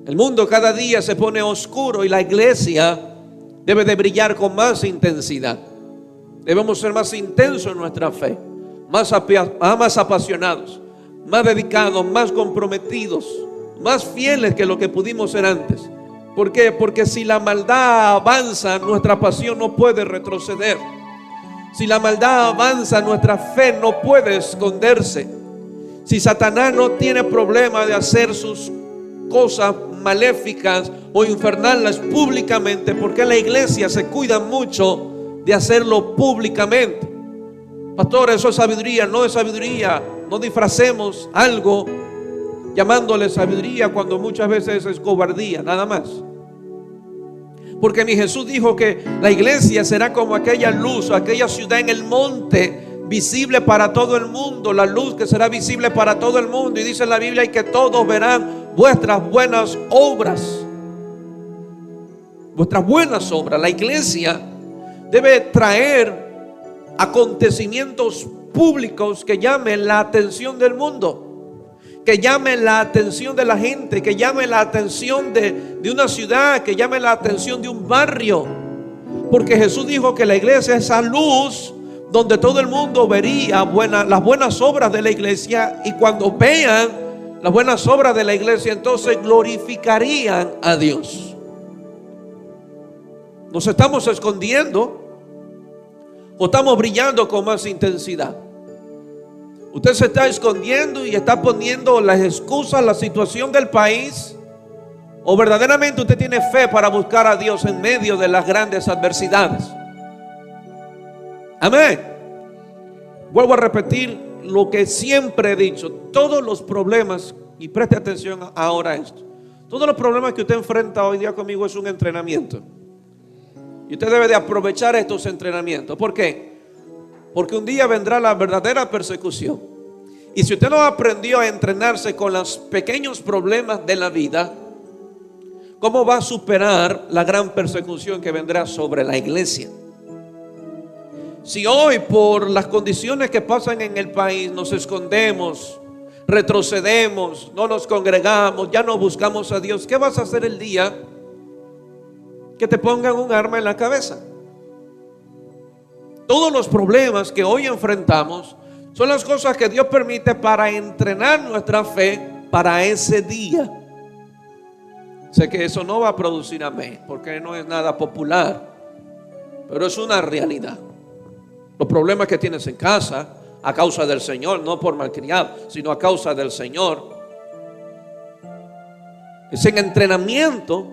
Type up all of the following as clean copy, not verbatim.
El mundo cada día se pone oscuro y la iglesia debe de brillar con más intensidad. Debemos ser más intensos en nuestra fe, más apasionados, más dedicados, más comprometidos, más fieles que lo que pudimos ser antes. ¿Por qué? Porque si la maldad avanza, nuestra pasión no puede retroceder. Si la maldad avanza, nuestra fe no puede esconderse. Si Satanás no tiene problema de hacer sus cosas maléficas o infernales públicamente, porque la iglesia se cuida mucho de hacerlo públicamente. Pastor, eso es sabiduría. No es sabiduría. No disfracemos algo llamándole sabiduría cuando muchas veces es cobardía, nada más. Porque mi Jesús dijo que la iglesia será como aquella luz, aquella ciudad en el monte, visible para todo el mundo, la luz que será visible para todo el mundo. Y dice la Biblia, y que todos verán vuestras buenas obras. Vuestras buenas obras. La iglesia debe traer acontecimientos públicos que llamen la atención del mundo, que llamen la atención de la gente, que llamen la atención de una ciudad, que llamen la atención de un barrio. Porque Jesús dijo que la iglesia es esa luz donde todo el mundo vería las buenas obras de la iglesia, y cuando vean las buenas obras de la iglesia, entonces glorificarían a Dios. ¿Nos estamos escondiendo o estamos brillando con más intensidad? Usted se está escondiendo y está poniendo las excusas, la situación del país, o verdaderamente usted tiene fe para buscar a Dios en medio de las grandes adversidades. Amén. Vuelvo a repetir lo que siempre he dicho: todos los problemas, y preste atención ahora a esto, todos los problemas que usted enfrenta hoy día conmigo es un entrenamiento. Y usted debe de aprovechar estos entrenamientos. ¿Por qué? Porque un día vendrá la verdadera persecución. Y si usted no aprendió a entrenarse con los pequeños problemas de la vida, ¿cómo va a superar la gran persecución que vendrá sobre la iglesia? Si hoy, por las condiciones que pasan en el país, nos escondemos, retrocedemos, no nos congregamos, ya no buscamos a Dios, ¿qué vas a hacer el día que te pongan un arma en la cabeza? Todos los problemas que hoy enfrentamos son las cosas que Dios permite para entrenar nuestra fe para ese día. Sé que eso no va a producir amén, porque no es nada popular, pero es una realidad. Los problemas que tienes en casa, a causa del Señor, no por malcriado, sino a causa del Señor, es en entrenamiento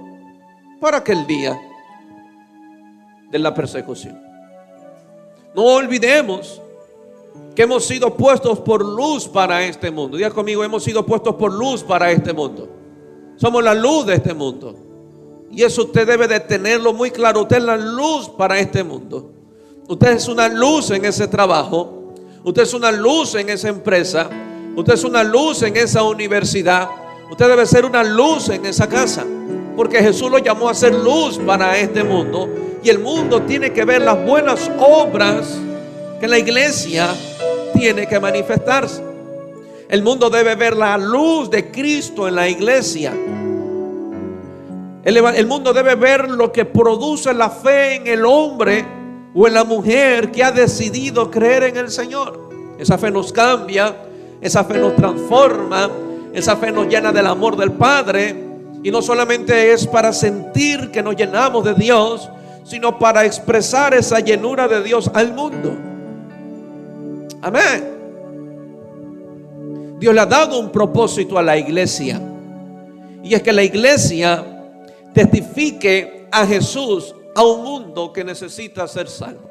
para aquel día de la persecución. No olvidemos que hemos sido puestos por luz para este mundo. Diga conmigo: hemos sido puestos por luz para este mundo. Somos la luz de este mundo. Y eso usted debe de tenerlo muy claro. Usted es la luz para este mundo. Usted es una luz en ese trabajo. Usted es una luz en esa empresa. Usted es una luz en esa universidad. Usted debe ser una luz en esa casa, porque Jesús lo llamó a ser luz para este mundo. Y el mundo tiene que ver las buenas obras que la iglesia tiene que manifestarse. El mundo debe ver la luz de Cristo en la iglesia. El mundo debe ver lo que produce la fe en el hombre o en la mujer que ha decidido creer en el Señor. Esa fe nos cambia, esa fe nos transforma, esa fe nos llena del amor del Padre. Y no solamente es para sentir que nos llenamos de Dios, sino para expresar esa llenura de Dios al mundo. Amén. Dios le ha dado un propósito a la iglesia, y es que la iglesia testifique a Jesús a un mundo que necesita ser salvo.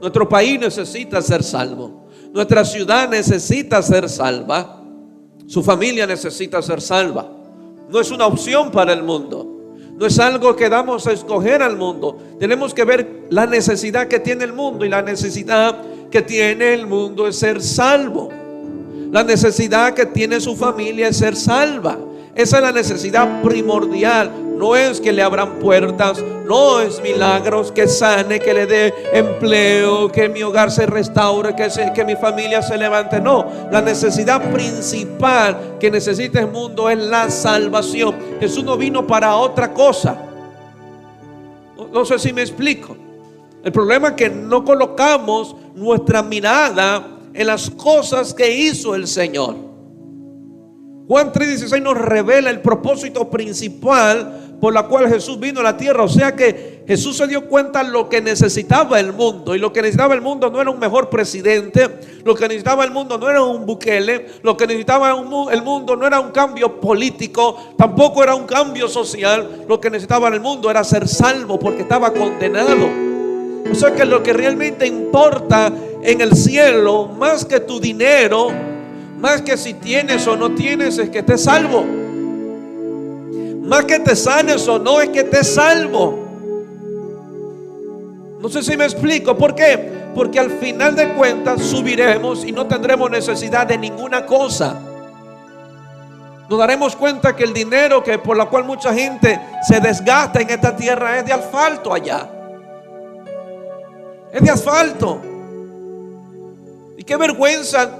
Nuestro país necesita ser salvo. Nuestra ciudad necesita ser salva. Su familia necesita ser salva. No es una opción para el mundo. No es algo que damos a escoger al mundo. Tenemos que ver la necesidad que tiene el mundo, y la necesidad que tiene el mundo es ser salvo. La necesidad que tiene su familia es ser salva. Esa es la necesidad primordial. no es que le abran puertas, no es milagros, que sane, que le dé empleo, que mi hogar se restaure, que mi familia se levante. No, la necesidad principal que necesita el mundo es la salvación. Jesús no vino para otra cosa. No sé si me explico. El problema es que no colocamos nuestra mirada en las cosas que hizo el Señor. Juan 3:16 nos revela el propósito principal por la cual Jesús vino a la tierra. O sea que Jesús se dio cuenta de lo que necesitaba el mundo. Y lo que necesitaba el mundo no era un mejor presidente. Lo que necesitaba el mundo no era un Bukele. Lo que necesitaba el mundo no era un cambio político. Tampoco era un cambio social. Lo que necesitaba el mundo era ser salvo, porque estaba condenado. O sea que lo que realmente importa en el cielo, más que tu dinero, más que si tienes o no tienes, es que estés salvo. Más que te sanes o no, es que estés salvo. No sé si me explico. ¿Por qué? Porque al final de cuentas subiremos y no tendremos necesidad de ninguna cosa. Nos daremos cuenta que el dinero que por la cual mucha gente se desgasta en esta tierra es de asfalto allá. Es de asfalto. Y qué vergüenza,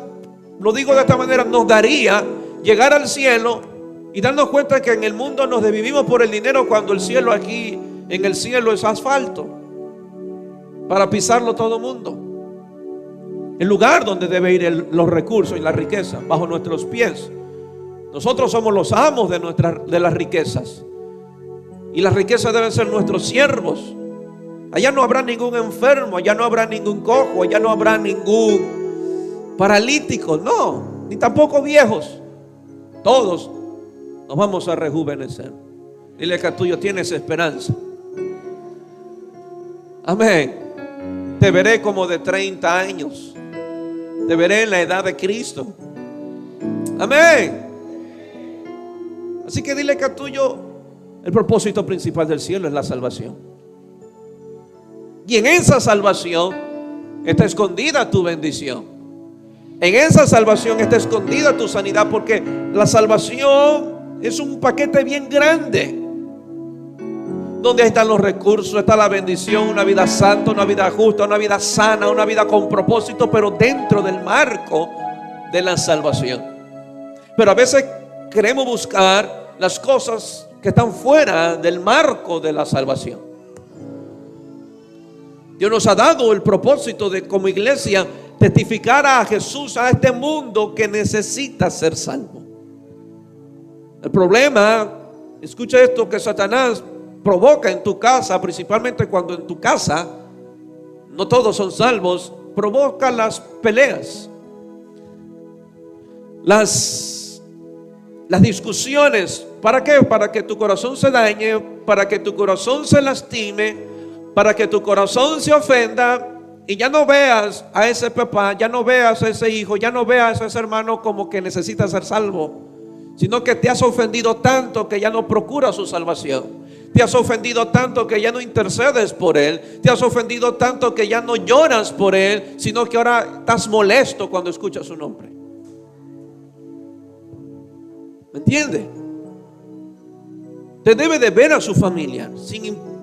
lo digo de esta manera, nos daría llegar al cielo y darnos cuenta que en el mundo nos desvivimos por el dinero, cuando el cielo aquí, en el cielo, es asfalto para pisarlo todo el mundo. El lugar donde debe ir los recursos y la riqueza, bajo nuestros pies. Nosotros somos los amos de las riquezas, y las riquezas deben ser nuestros siervos. Allá no habrá ningún enfermo, allá no habrá ningún cojo, allá no habrá ningún paralítico, no, ni tampoco viejos. Todos nos vamos a rejuvenecer. Dile que a tuyo tienes esperanza. Amén. Te veré como de 30 años. Te veré en la edad de Cristo. Amén. Así que dile que a tuyo, el propósito principal del cielo es la salvación. Y en esa salvación está escondida tu bendición. En esa salvación está escondida tu sanidad, porque la salvación es un paquete bien grande, donde están los recursos, está la bendición, una vida santa, una vida justa, una vida sana, una vida con propósito, pero dentro del marco de la salvación. Pero a veces queremos buscar las cosas que están fuera del marco de la salvación. Dios nos ha dado el propósito de, como iglesia, testificar a Jesús a este mundo que necesita ser salvo. El problema, escucha esto, que Satanás provoca en tu casa, principalmente cuando en tu casa no todos son salvos, provoca las peleas, las discusiones. ¿Para qué? Para que tu corazón se dañe, para que tu corazón se lastime, para que tu corazón se ofenda, y ya no veas a ese papá, ya no veas a ese hijo, ya no veas a ese hermano como que necesita ser salvo, sino que te has ofendido tanto que ya no procuras su salvación. Te has ofendido tanto que ya no intercedes por él. Te has ofendido tanto que ya no lloras por él, sino que ahora estás molesto cuando escuchas su nombre. ¿Me entiende? Usted debe de ver a su familia,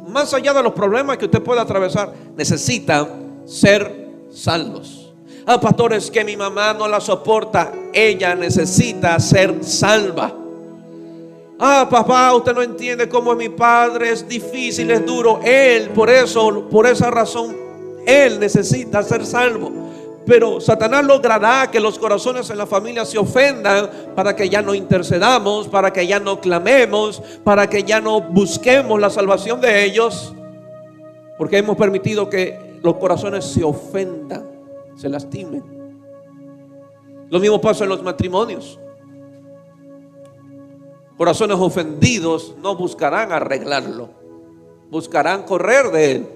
más allá de los problemas que usted pueda atravesar. Necesitan ser salvos. Ah, pastor, es que mi mamá no la soporta. Ella necesita ser salva. Ah, papá, usted no entiende cómo es mi padre, es difícil, es duro. Él, por esa razón, él necesita ser salvo. Pero Satanás logrará que los corazones en la familia se ofendan, para que ya no intercedamos, para que ya no clamemos, para que ya no busquemos la salvación de ellos, porque hemos permitido que los corazones se ofendan, se lastimen. Lo mismo pasa en los matrimonios. Corazones ofendidos no buscarán arreglarlo, buscarán correr de él.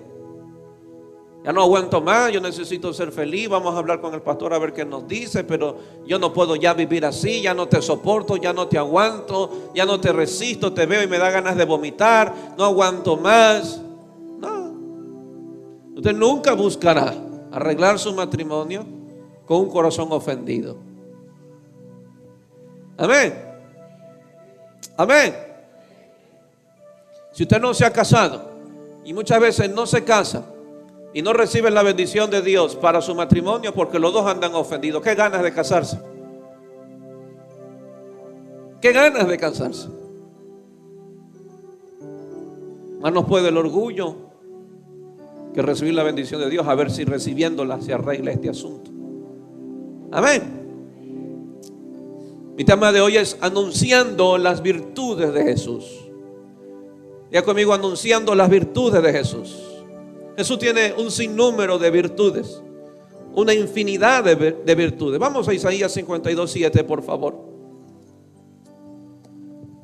Ya no aguanto más, yo necesito ser feliz, vamos a hablar con el pastor a ver qué nos dice, pero yo no puedo ya vivir así, ya no te soporto, ya no te aguanto, ya no te resisto, te veo y me da ganas de vomitar, no aguanto más. No, usted nunca buscará arreglar su matrimonio con un corazón ofendido. Amén. Amén. Si usted no se ha casado y muchas veces no se casa y no recibe la bendición de Dios para su matrimonio porque los dos andan ofendidos, ¿qué ganas de casarse? ¿Qué ganas de casarse? Más nos puede el orgullo que recibir la bendición de Dios, a ver si recibiéndola se arregla este asunto. Amén. Mi tema de hoy es anunciando las virtudes de Jesús. Ya conmigo, anunciando las virtudes de Jesús. Jesús tiene un sinnúmero de virtudes, una infinidad de virtudes. Vamos a Isaías 52:7, por favor.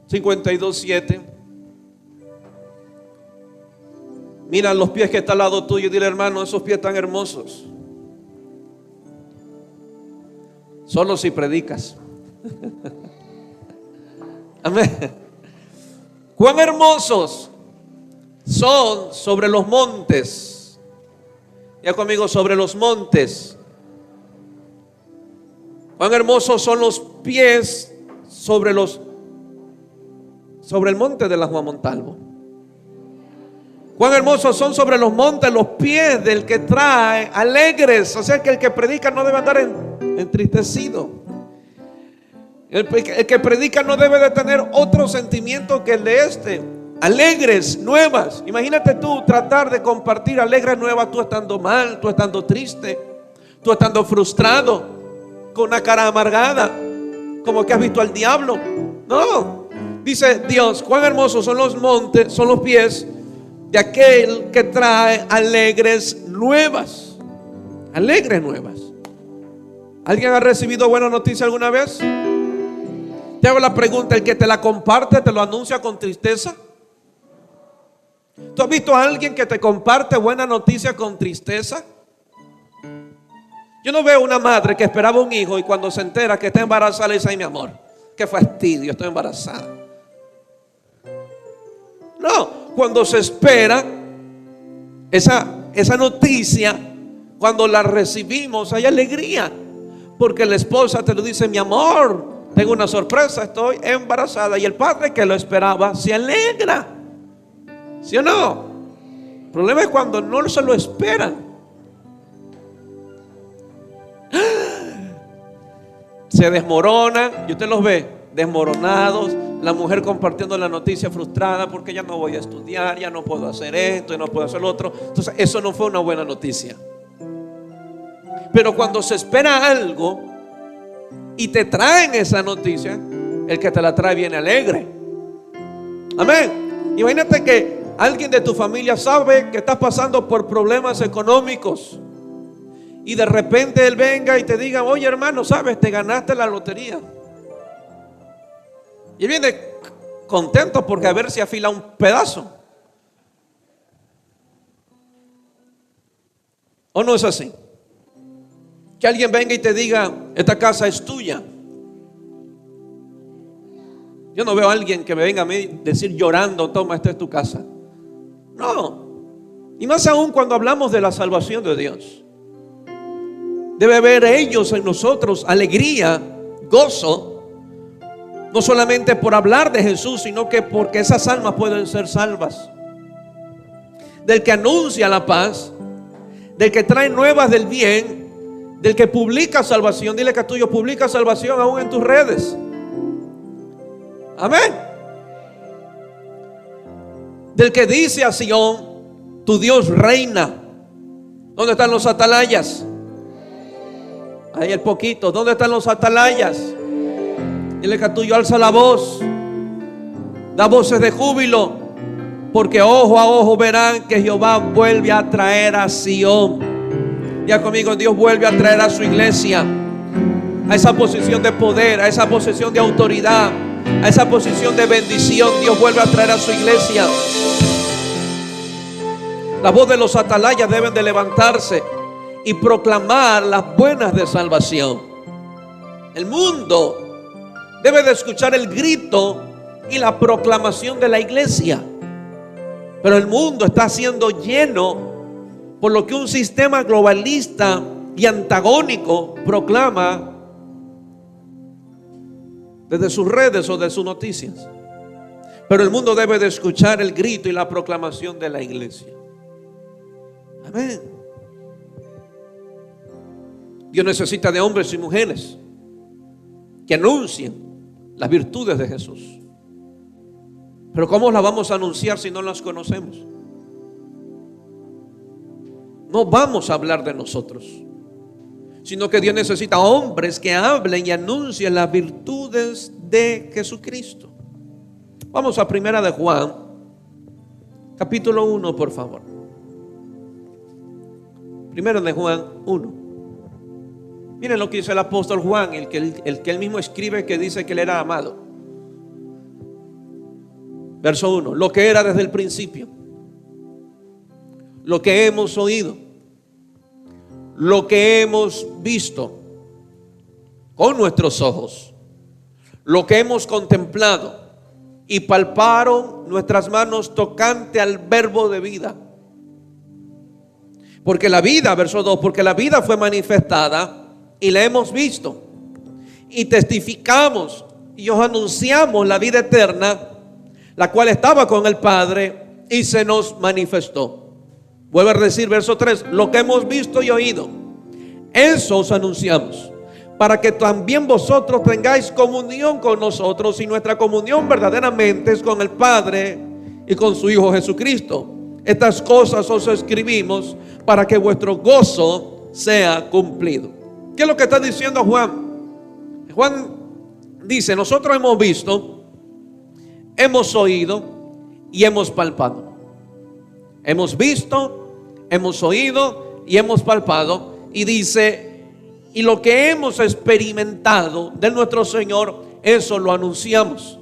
52:7. Mira los pies que está al lado tuyo y dile: hermano, esos pies tan hermosos. Solo si predicas. Amén. Cuán hermosos son sobre los montes. Ya conmigo, sobre los montes. Cuán hermosos son los pies sobre el monte de la Juan Montalvo. Cuán hermosos son sobre los montes los pies del que trae alegres. O sea que el que predica no debe andar entristecido. El que predica no debe de tener otro sentimiento que el de este. Alegres, nuevas. Imagínate tú tratar de compartir alegres nuevas, tú estando mal, tú estando triste, tú estando frustrado, con una cara amargada, como que has visto al diablo. No, dice Dios: cuán hermosos son los montes, son los pies de aquel que trae alegres nuevas. Alegres nuevas. ¿Alguien ha recibido buena noticia alguna vez? Te hago la pregunta: ¿el que te la comparte te lo anuncia con tristeza? ¿Tú has visto a alguien que te comparte buena noticia con tristeza? Yo no veo una madre que esperaba un hijo y cuando se entera que está embarazada le dice: ay, mi amor, qué fastidio, estoy embarazada. No, cuando se espera esa noticia, cuando la recibimos hay alegría, porque la esposa te lo dice: mi amor, tengo una sorpresa, estoy embarazada. Y el padre que lo esperaba se alegra. ¿Sí o no? El problema es cuando no se lo esperan. Se desmoronan y usted los ve desmoronados. La mujer compartiendo la noticia frustrada porque ya no voy a estudiar, ya no puedo hacer esto y no puedo hacer lo otro. Entonces eso no fue una buena noticia. Pero cuando se espera algo y te traen esa noticia, el que te la trae viene alegre. Amén. Imagínate que alguien de tu familia sabe que estás pasando por problemas económicos y de repente él venga y te diga: oye, hermano, sabes, te ganaste la lotería. Y él viene contento porque a ver si afila un pedazo. ¿O no es así? Que alguien venga y te diga: esta casa es tuya. Yo no veo a alguien que me venga a mí decir llorando: toma, esta es tu casa. No. Y más aún cuando hablamos de la salvación de Dios. Debe haber ellos en nosotros alegría, gozo. No solamente por hablar de Jesús, sino que porque esas almas pueden ser salvas. Del que anuncia la paz, del que trae nuevas del bien, del que publica salvación. Dile que tuyo publica salvación aún en tus redes. Amén. Del que dice a Sión: tu Dios reina. ¿Dónde están los atalayas? Ahí el poquito. ¿Dónde están los atalayas? Dile que tuyo alza la voz, da voces de júbilo, porque ojo a ojo verán que Jehová vuelve a traer a Sión. Ya conmigo, Dios vuelve a traer a su iglesia a esa posición de poder, a esa posición de autoridad, a esa posición de bendición. Dios vuelve a traer a su iglesia. La voz de los atalayas deben de levantarse y proclamar las buenas de salvación. El mundo debe de escuchar el grito y la proclamación de la iglesia. Pero el mundo está siendo lleno por lo que un sistema globalista y antagónico proclama desde sus redes o de sus noticias. Pero el mundo debe de escuchar el grito y la proclamación de la iglesia. Amén. Dios necesita de hombres y mujeres que anuncien las virtudes de Jesús. Pero ¿cómo las vamos a anunciar si no las conocemos? No vamos a hablar de nosotros, sino que Dios necesita hombres que hablen y anuncien las virtudes de Jesucristo. Vamos a Primera de Juan, capítulo 1, por favor. Primera de Juan 1. Miren lo que dice el apóstol Juan, el que él mismo escribe, que dice que él era amado. Verso 1. Lo que era desde el principio, lo que hemos oído, lo que hemos visto con nuestros ojos, lo que hemos contemplado y palparon nuestras manos tocante al verbo de vida. Porque la vida, verso 2, porque la vida fue manifestada y la hemos visto y testificamos y os anunciamos la vida eterna, la cual estaba con el Padre y se nos manifestó. Vuelve a decir, verso 3, lo que hemos visto y oído, eso os anunciamos, para que también vosotros tengáis comunión con nosotros, y nuestra comunión verdaderamente es con el Padre y con su Hijo Jesucristo. Estas cosas os escribimos para que vuestro gozo sea cumplido. ¿Qué es lo que está diciendo Juan? Juan dice, nosotros hemos visto, hemos oído y hemos palpado. Hemos visto, hemos oído y hemos palpado. Y dice, y lo que hemos experimentado de nuestro Señor, eso lo anunciamos.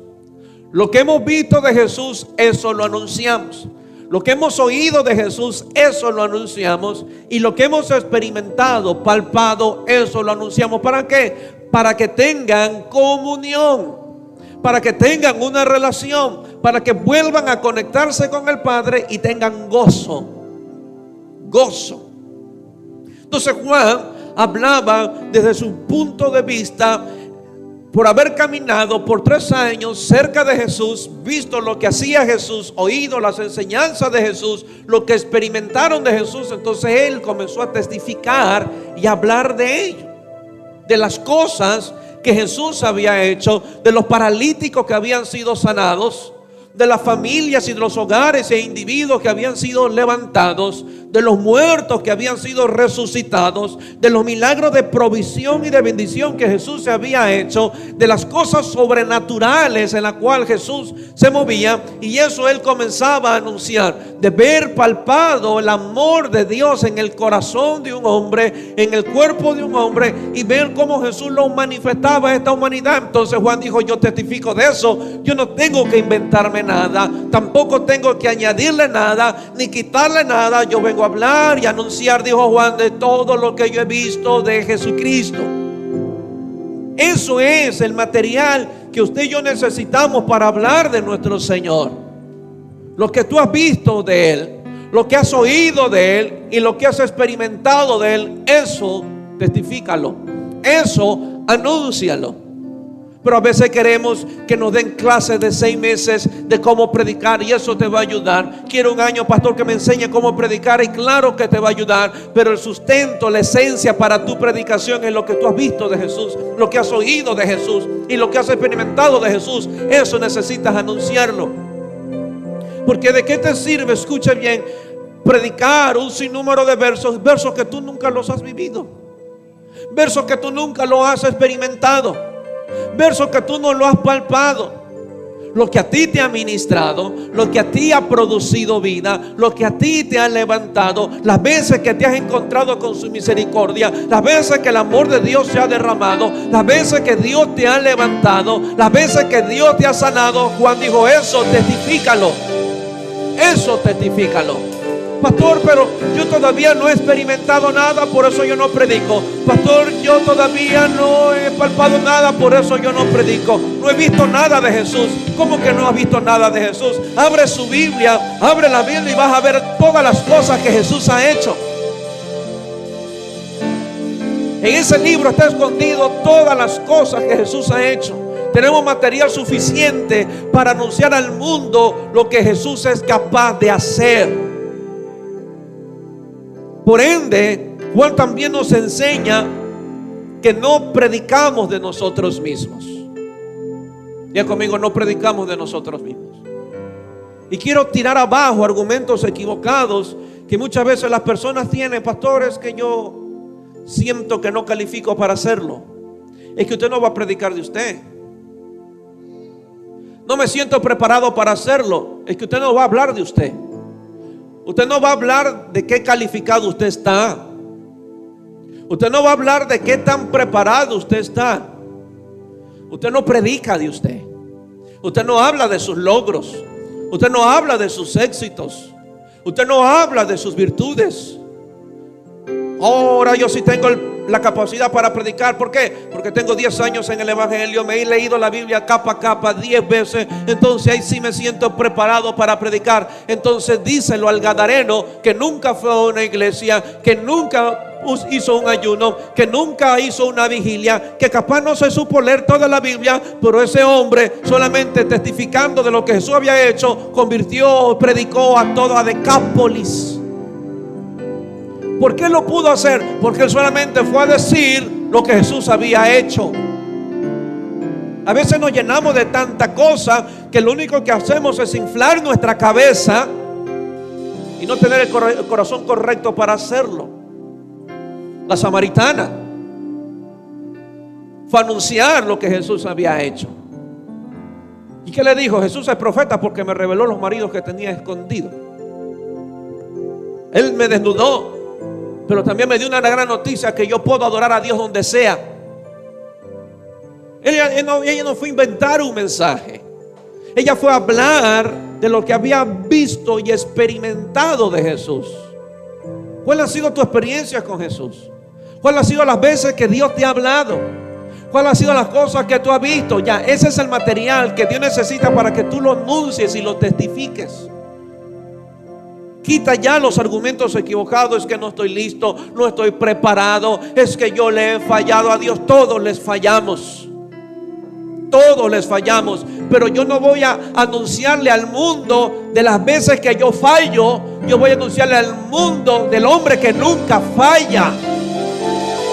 Lo que hemos visto de Jesús, eso lo anunciamos. Lo que hemos oído de Jesús, eso lo anunciamos. Y lo que hemos experimentado, palpado, eso lo anunciamos. ¿Para qué? Para que tengan comunión, para que tengan una relación, para que vuelvan a conectarse con el Padre y tengan gozo. Gozo. Entonces Juan hablaba desde su punto de vista, por haber caminado por 3 años cerca de Jesús, visto lo que hacía Jesús, oído las enseñanzas de Jesús, lo que experimentaron de Jesús. Entonces él comenzó a testificar y a hablar de ello, de las cosas que Jesús había hecho, de los paralíticos que habían sido sanados, de las familias y de los hogares e individuos que habían sido levantados, de los muertos que habían sido resucitados, de los milagros de provisión y de bendición que Jesús se había hecho, de las cosas sobrenaturales en las cuales Jesús se movía. Y eso él comenzaba a anunciar, de ver palpado el amor de Dios en el corazón de un hombre, en el cuerpo de un hombre, y ver cómo Jesús lo manifestaba a esta humanidad. Entonces Juan dijo, yo testifico de eso. Yo no tengo que inventarme nada, tampoco tengo que añadirle nada ni quitarle nada. Yo vengo a hablar y anunciar, dijo Juan, de todo lo que yo he visto de Jesucristo. Eso es el material que usted y yo necesitamos para hablar de nuestro Señor. Lo que tú has visto de Él, lo que has oído de Él y lo que has experimentado de Él, eso testifícalo, eso anúncialo. Pero a veces queremos que nos den clases de 6 meses de cómo predicar, y eso te va a ayudar. Quiero un año, pastor, que me enseñe cómo predicar, y claro que te va a ayudar. Pero el sustento, la esencia para tu predicación es lo que tú has visto de Jesús, lo que has oído de Jesús y lo que has experimentado de Jesús. Eso necesitas anunciarlo. Porque ¿de qué te sirve, escucha bien, predicar un sinnúmero de versos que tú nunca los has vivido, versos que tú nunca los has experimentado, versos que tú no lo has palpado? Lo que a ti te ha ministrado, lo que a ti ha producido vida, lo que a ti te ha levantado, las veces que te has encontrado con su misericordia, las veces que el amor de Dios se ha derramado, las veces que Dios te ha levantado, las veces que Dios te ha sanado. Juan dijo, eso testifícalo, eso testifícalo. Pastor, pero yo todavía no he experimentado nada, por eso yo no predico. Pastor, yo todavía no he palpado nada, por eso yo no predico. No he visto nada de Jesús. ¿Cómo que no has visto nada de Jesús? Abre su Biblia, abre la Biblia y vas a ver todas las cosas que Jesús ha hecho. En ese libro está escondido todas las cosas que Jesús ha hecho. Tenemos material suficiente para anunciar al mundo lo que Jesús es capaz de hacer. Por ende, Juan también nos enseña que no predicamos de nosotros mismos. Ya conmigo, no predicamos de nosotros mismos. Y quiero tirar abajo argumentos equivocados que muchas veces las personas tienen. Pastores, que yo siento que no califico para hacerlo. Es que usted no va a predicar de usted. No me siento preparado para hacerlo. Es que usted no va a hablar de usted. Usted no va a hablar de qué calificado usted está. Usted no va a hablar de qué tan preparado usted está. Usted no predica de usted. Usted no habla de sus logros. Usted no habla de sus éxitos. Usted no habla de sus virtudes. Ahora yo sí tengo la capacidad para predicar. ¿Por qué? Porque tengo 10 años en el Evangelio. Me he leído la Biblia capa a capa 10 veces. Entonces ahí sí me siento preparado para predicar. Entonces díselo al gadareno que nunca fue a una iglesia, que nunca hizo un ayuno, que nunca hizo una vigilia, que capaz no se supo leer toda la Biblia, pero ese hombre, solamente testificando de lo que Jesús había hecho, predicó a toda Decápolis. ¿Por qué lo pudo hacer? Porque él solamente fue a decir lo que Jesús había hecho. A veces nos llenamos de tanta cosa que lo único que hacemos es inflar nuestra cabeza y no tener el corazón correcto para hacerlo. La samaritana fue a anunciar lo que Jesús había hecho. ¿Y qué le dijo? Jesús es profeta porque me reveló los maridos que tenía escondidos. Él me desnudó, pero también me dio una gran noticia, que yo puedo adorar a Dios donde sea. Ella no fue a inventar un mensaje. Ella fue a hablar de lo que había visto y experimentado de Jesús. ¿Cuál ha sido tu experiencia con Jesús? ¿Cuál ha sido las veces que Dios te ha hablado? ¿Cuál ha sido las cosas que tú has visto? Ya, ese es el material que Dios necesita para que tú lo anuncies y lo testifiques. Quita ya los argumentos equivocados. Es que no estoy listo, no estoy preparado, es que yo le he fallado a Dios. Todos les fallamos. Todos les fallamos. Pero yo no voy a anunciarle al mundo de las veces que yo fallo. Yo voy a anunciarle al mundo del hombre que nunca falla.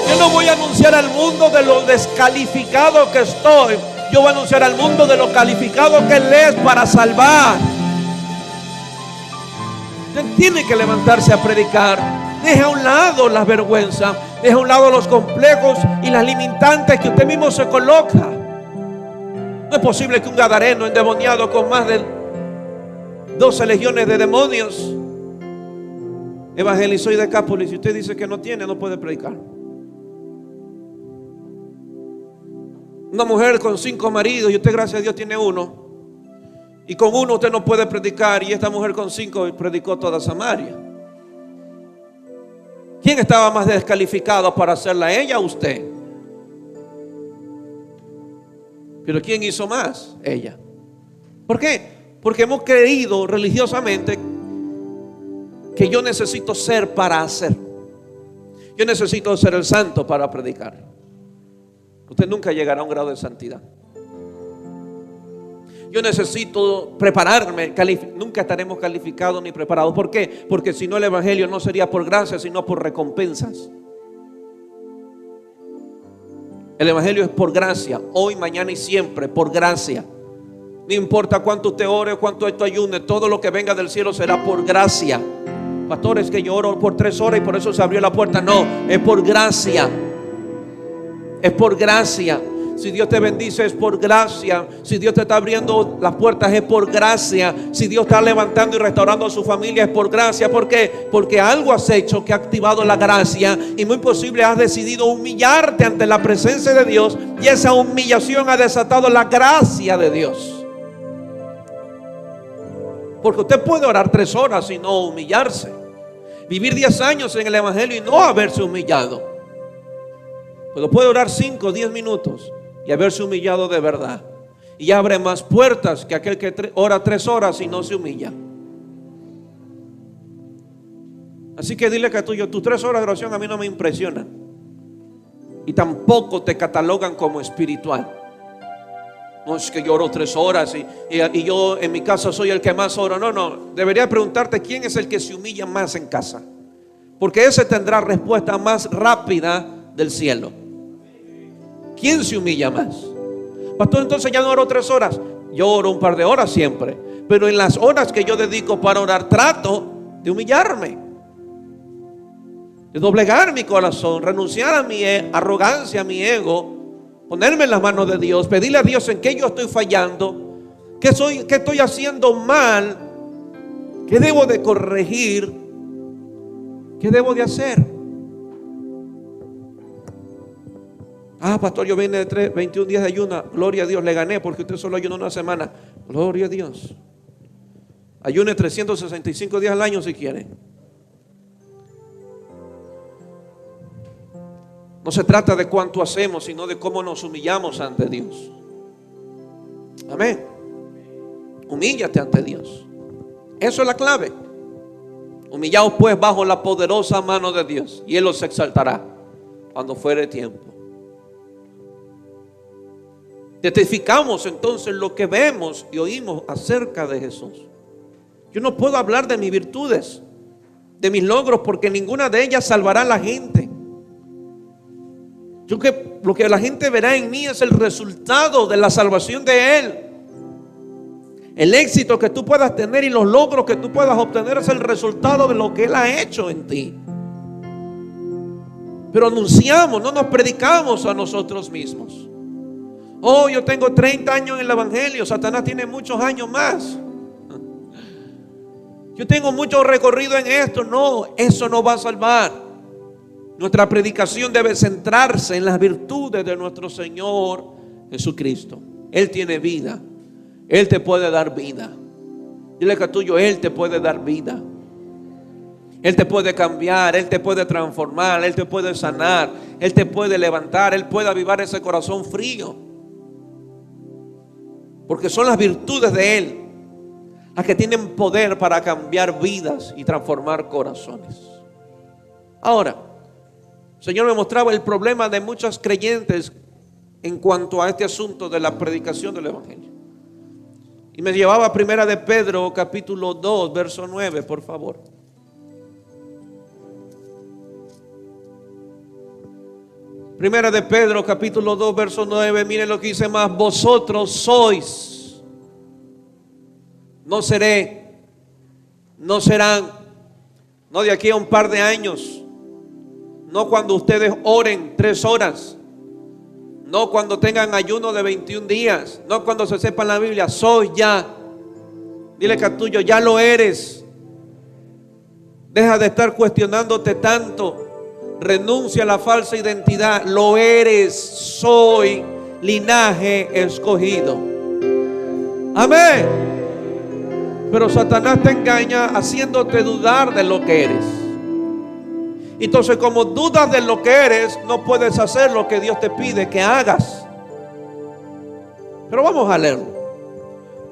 Yo no voy a anunciar al mundo de lo descalificado que estoy. Yo voy a anunciar al mundo de lo calificado que Él es para salvar. Usted tiene que levantarse a predicar. Deje a un lado las vergüenzas, deje a un lado los complejos y las limitantes que usted mismo se coloca. No es posible que un gadareno endemoniado con más de 12 legiones de demonios evangelizó y Decápolis. Si usted dice que no tiene, no puede predicar. Una mujer con 5 maridos y usted, gracias a Dios, tiene uno, y con uno usted no puede predicar, y esta mujer con 5 predicó toda Samaria. ¿Quién estaba más descalificado para hacerla, ella o usted? Pero ¿quién hizo más? Ella. ¿Por qué? Porque hemos creído religiosamente que yo necesito ser para hacer. Yo necesito ser el santo para predicar. Usted nunca llegará a un grado de santidad. Yo necesito prepararme. Nunca estaremos calificados ni preparados. ¿Por qué? Porque si no, el evangelio no sería por gracia, sino por recompensas. El evangelio es por gracia, hoy, mañana y siempre, por gracia. No importa cuánto usted ore o cuánto esto ayune, todo lo que venga del cielo será por gracia. Pastores, que yo oro por 3 horas y por eso se abrió la puerta. No, es por gracia. Es por gracia. Si Dios te bendice, es por gracia. Si Dios te está abriendo las puertas, es por gracia. Si Dios está levantando y restaurando a su familia, es por gracia. ¿Por qué? Porque algo has hecho que ha activado la gracia, y muy posible has decidido humillarte ante la presencia de Dios, y esa humillación ha desatado la gracia de Dios. Porque usted puede orar 3 horas y no humillarse, vivir 10 años en el evangelio y no haberse humillado. Pero puede orar 5 o 10 minutos y haberse humillado de verdad, y abre más puertas que aquel que ora 3 horas y no se humilla. Así que dile que tuyo, tus 3 horas de oración a mí no me impresionan, y tampoco te catalogan como espiritual. No es que yo oro 3 horas y yo en mi casa soy el que más oro. No, debería preguntarte quién es el que se humilla más en casa, porque ese tendrá respuesta más rápida del cielo. ¿Quién se humilla más? Pastor, entonces ya no oro 3 horas. Yo oro un par de horas siempre, pero en las horas que yo dedico para orar trato de humillarme, de doblegar mi corazón, renunciar a mi arrogancia, a mi ego, ponerme en las manos de Dios, pedirle a Dios en qué yo estoy fallando, qué estoy haciendo mal, qué debo de corregir, qué debo de hacer. Pastor, yo vine de 21 días de ayuno. Gloria a Dios, le gané porque usted solo ayunó una semana. Gloria a Dios. Ayune 365 días al año si quiere. No se trata de cuánto hacemos, sino de cómo nos humillamos ante Dios. Amén. Humíllate ante Dios. Eso es la clave. Humillaos pues bajo la poderosa mano de Dios, y Él os exaltará cuando fuere tiempo. Testificamos entonces lo que vemos y oímos acerca de Jesús. Yo no puedo hablar de mis virtudes, de mis logros, porque ninguna de ellas salvará a la gente. Lo que la gente verá en mí es el resultado de la salvación de Él. El éxito que tú puedas tener y los logros que tú puedas obtener es el resultado de lo que Él ha hecho en ti. Pero anunciamos, no nos predicamos a nosotros mismos. Oh, yo tengo 30 años en el evangelio. Satanás tiene muchos años más. Yo tengo mucho recorrido en esto. No, eso no va a salvar. Nuestra predicación debe centrarse en las virtudes de nuestro Señor Jesucristo. Él tiene vida. Él te puede dar vida. Dile que tuyo, Él te puede dar vida. Él te puede cambiar, Él te puede transformar, Él te puede sanar, Él te puede levantar, Él puede avivar ese corazón frío. Porque son las virtudes de Él las que tienen poder para cambiar vidas y transformar corazones. Ahora, el Señor me mostraba el problema de muchos creyentes en cuanto a este asunto de la predicación del evangelio. Y me llevaba a 1 de Pedro capítulo 2 verso 9, por favor. Primera de Pedro capítulo 2 verso 9. Miren lo que dice más: vosotros sois, no seré, no serán, no de aquí a un par de años, no cuando ustedes oren 3 horas, no cuando tengan ayuno de 21 días, no cuando se sepan la Biblia. Soy ya. Dile que a tuyo, ya lo eres. Deja de estar cuestionándote tanto. Renuncia a la falsa identidad. Lo eres. Soy linaje escogido. Amén. Pero Satanás te engaña haciéndote dudar de lo que eres. Entonces, como dudas de lo que eres, no puedes hacer lo que Dios te pide que hagas. Pero vamos a leerlo.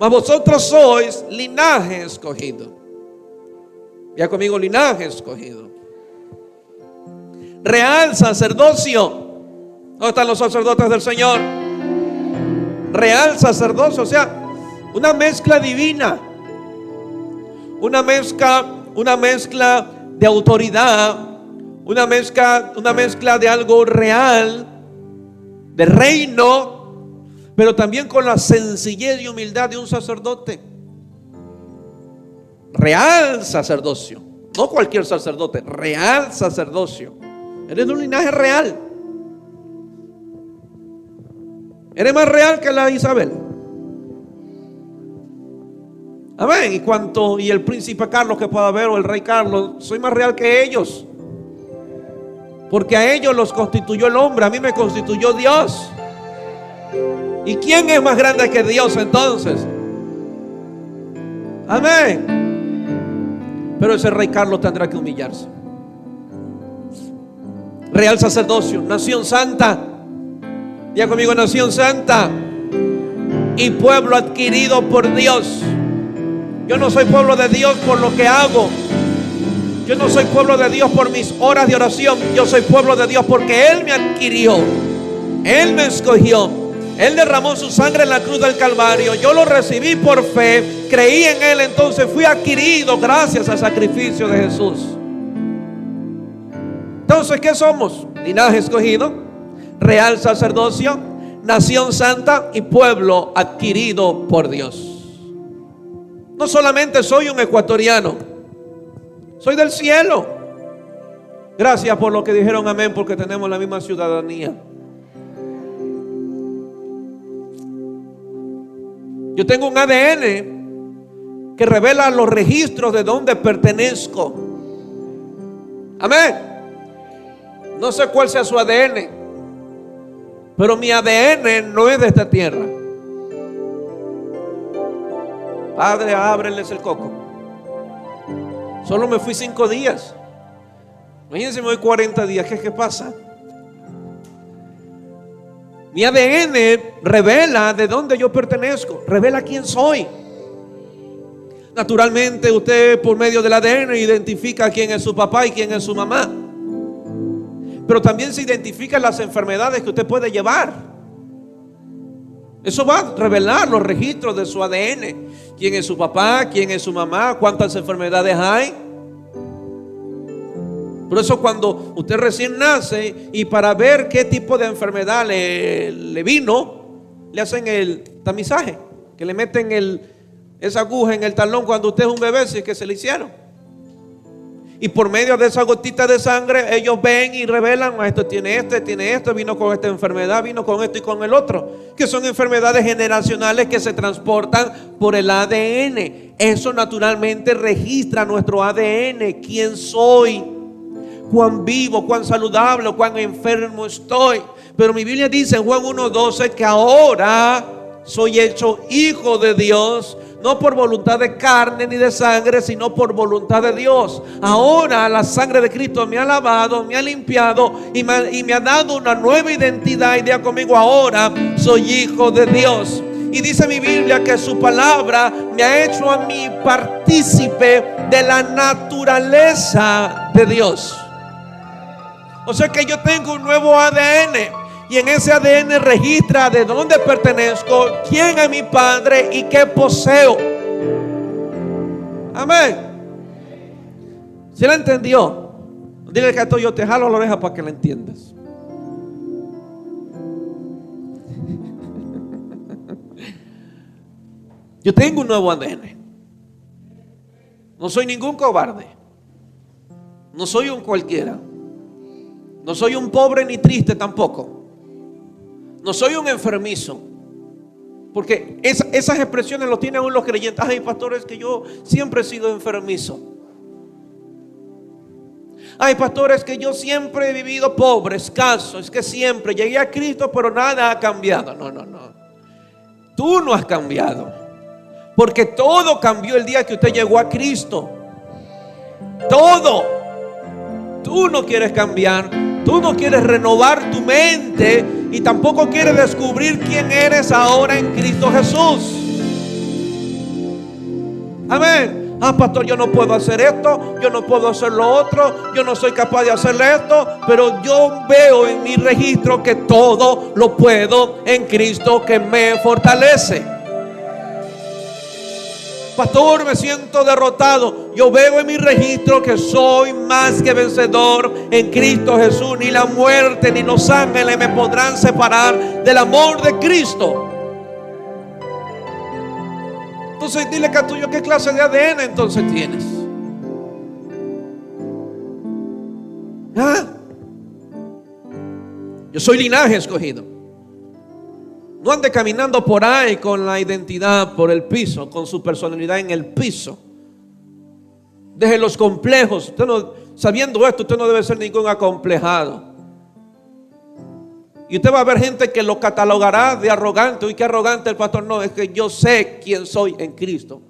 Mas vosotros sois linaje escogido. Ya conmigo, linaje escogido. Real sacerdocio. ¿Dónde están los sacerdotes del Señor? Real sacerdocio, o sea, una mezcla divina. Una mezcla de autoridad. Una mezcla de algo real, de reino, pero también con la sencillez y humildad de un sacerdote. Real sacerdocio, no cualquier sacerdote, real sacerdocio. Eres de un linaje real. Eres más real que la Isabel. Amén. Y el príncipe Carlos que pueda haber, o el rey Carlos, soy más real que ellos. Porque a ellos los constituyó el hombre, a mí me constituyó Dios. ¿Y quién es más grande que Dios entonces? Amén. Pero ese rey Carlos tendrá que humillarse. Real sacerdocio, nación santa. Ya conmigo, nación santa. Y pueblo adquirido por Dios. Yo no soy pueblo de Dios por lo que hago. Yo no soy pueblo de Dios por mis horas de oración. Yo soy pueblo de Dios porque Él me adquirió. Él me escogió. Él derramó su sangre en la cruz del Calvario. Yo lo recibí por fe, creí en Él, entonces fui adquirido gracias al sacrificio de Jesús. Entonces, ¿qué somos? Linaje escogido, real sacerdocio, nación santa y pueblo adquirido por Dios. No solamente soy un ecuatoriano, soy del cielo. Gracias por lo que dijeron amén, porque tenemos la misma ciudadanía. Yo tengo un ADN que revela los registros de donde pertenezco. Amén. No sé cuál sea su ADN, pero mi ADN no es de esta tierra. Padre, ábreles el coco. Solo me fui 5 días. Imagínense, me voy 40 días. ¿Qué pasa? Mi ADN revela de dónde yo pertenezco, revela quién soy. Naturalmente usted por medio del ADN identifica quién es su papá y quién es su mamá. Pero también se identifican las enfermedades que usted puede llevar. Eso va a revelar los registros de su ADN. Quién es su papá, quién es su mamá, cuántas enfermedades hay. Por eso cuando usted recién nace y para ver qué tipo de enfermedad le vino, le hacen el tamizaje, que le meten esa aguja en el talón cuando usted es un bebé, si es que se le hicieron. Y por medio de esa gotita de sangre ellos ven y revelan: esto tiene esto, vino con esta enfermedad, vino con esto y con el otro, que son enfermedades generacionales que se transportan por el ADN. Eso naturalmente registra nuestro ADN, quién soy, cuán vivo, cuán saludable o cuán enfermo estoy. Pero mi Biblia dice en Juan 1:12 que ahora soy hecho hijo de Dios, no por voluntad de carne ni de sangre, sino por voluntad de Dios. Ahora la sangre de Cristo me ha lavado, me ha limpiado y me ha dado una nueva identidad. Y diga conmigo: ahora soy hijo de Dios. Y dice mi Biblia que su palabra me ha hecho a mí partícipe de la naturaleza de Dios. O sea que yo tengo un nuevo ADN. Y en ese ADN registra de dónde pertenezco, quién es mi padre y qué poseo. Amén. ¿Sí la entendió? Dile que a todo yo te jalo la oreja para que la entiendas. Yo tengo un nuevo ADN. No soy ningún cobarde. No soy un cualquiera. No soy un pobre ni triste tampoco. No soy un enfermizo. Porque esas expresiones lo tienen aún los creyentes. Ay, pastor, es que yo siempre he sido enfermizo. Ay, pastor, es que yo siempre he vivido pobre, escaso. Es que siempre llegué a Cristo, pero nada ha cambiado. No. Tú no has cambiado. Porque todo cambió el día que usted llegó a Cristo. Todo. Tú no quieres cambiar. Tú no quieres renovar tu mente y tampoco quieres descubrir quién eres ahora en Cristo Jesús. Amén. Ah, pastor, yo no puedo hacer esto, yo no puedo hacer lo otro, yo no soy capaz de hacerle esto, pero yo veo en mi registro que todo lo puedo en Cristo que me fortalece. Pastor, me siento derrotado. Yo veo en mi registro que soy más que vencedor en Cristo Jesús. Ni la muerte ni los ángeles me podrán separar del amor de Cristo. Entonces dile que a tuyo, ¿qué clase de ADN entonces tienes? Yo soy linaje escogido. No ande caminando por ahí con la identidad por el piso, con su personalidad en el piso. Deje los complejos. Usted no, sabiendo esto, usted no debe ser ningún acomplejado. Y usted va a ver gente que lo catalogará de arrogante. Uy, qué arrogante el pastor. No, es que yo sé quién soy en Cristo.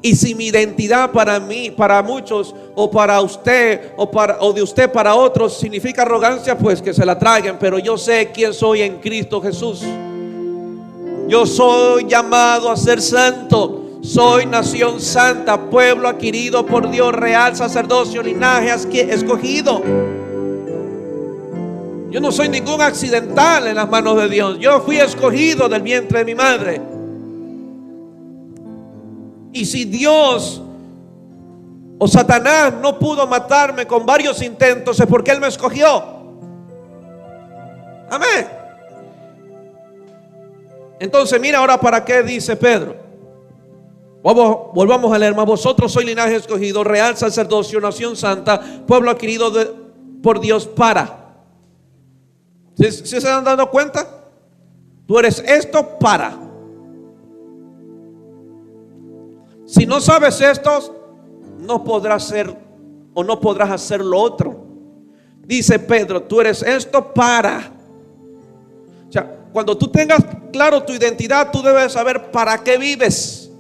Y si mi identidad para mí, para muchos, o para usted, o de usted para otros, significa arrogancia, pues que se la traguen. Pero yo sé quién soy en Cristo Jesús. Yo soy llamado a ser santo. Soy nación santa, pueblo adquirido por Dios, real sacerdocio, linaje escogido. Yo no soy ningún accidental en las manos de Dios. Yo fui escogido del vientre de mi madre. Y si Dios o Satanás no pudo matarme con varios intentos, es porque Él me escogió. Amén. Entonces mira ahora para qué dice Pedro. Volvamos a leer más. Vosotros sois linaje escogido, real sacerdocio, nación santa, pueblo adquirido por Dios para. ¿Sí se han dado cuenta? Tú eres esto para. Si no sabes esto, no podrás ser o no podrás hacer lo otro. Dice Pedro, tú eres esto para. O sea, cuando tú tengas claro tu identidad, tú debes saber para qué vives.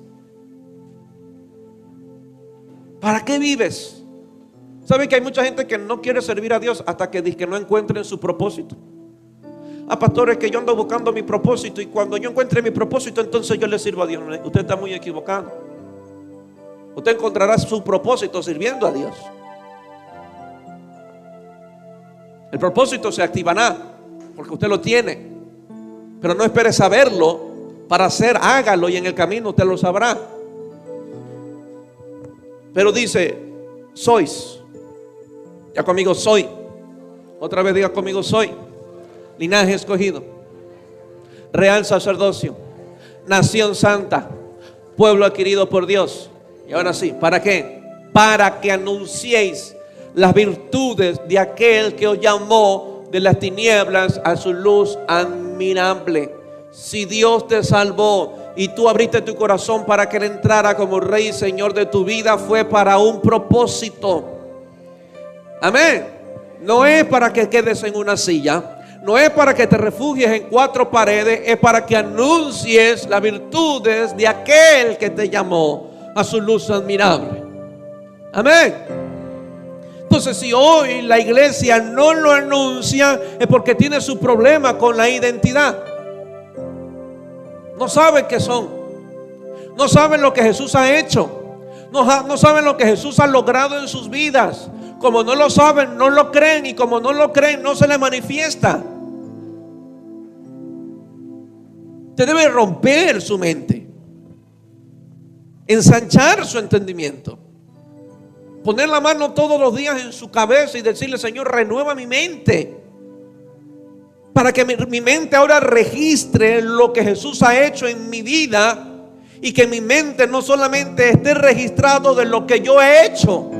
¿Para qué vives? ¿Saben que hay mucha gente que no quiere servir a Dios hasta que dice que no encuentren su propósito? Pastor, es que yo ando buscando mi propósito y cuando yo encuentre mi propósito, entonces yo le sirvo a Dios. Usted está muy equivocado. Usted encontrará su propósito sirviendo a Dios. El propósito se activará porque usted lo tiene. Pero no espere saberlo para hacer, hágalo y en el camino usted lo sabrá. Pero dice, sois. Ya conmigo soy. Otra vez diga conmigo soy. Linaje escogido, real sacerdocio, nación santa, pueblo adquirido por Dios. Y ahora sí, ¿para qué? Para que anunciéis las virtudes de aquel que os llamó de las tinieblas a su luz admirable. Si Dios te salvó y tú abriste tu corazón para que Él entrara como Rey y Señor de tu vida, fue para un propósito. Amén. No es para que quedes en una silla. No es para que te refugies en cuatro paredes, es para que anuncies las virtudes de aquel que te llamó a su luz admirable. Amén. Entonces, si hoy la iglesia no lo anuncia, es porque tiene su problema con la identidad. No saben qué son. No saben lo que Jesús ha hecho. No saben lo que Jesús ha logrado en sus vidas. Como no lo saben, no lo creen. Y como no lo creen, no se les manifiesta. Usted debe romper su mente, ensanchar su entendimiento, poner la mano todos los días en su cabeza y decirle: Señor, renueva mi mente, para que mi mente ahora registre lo que Jesús ha hecho en mi vida, y que mi mente no solamente esté registrado de lo que yo he hecho,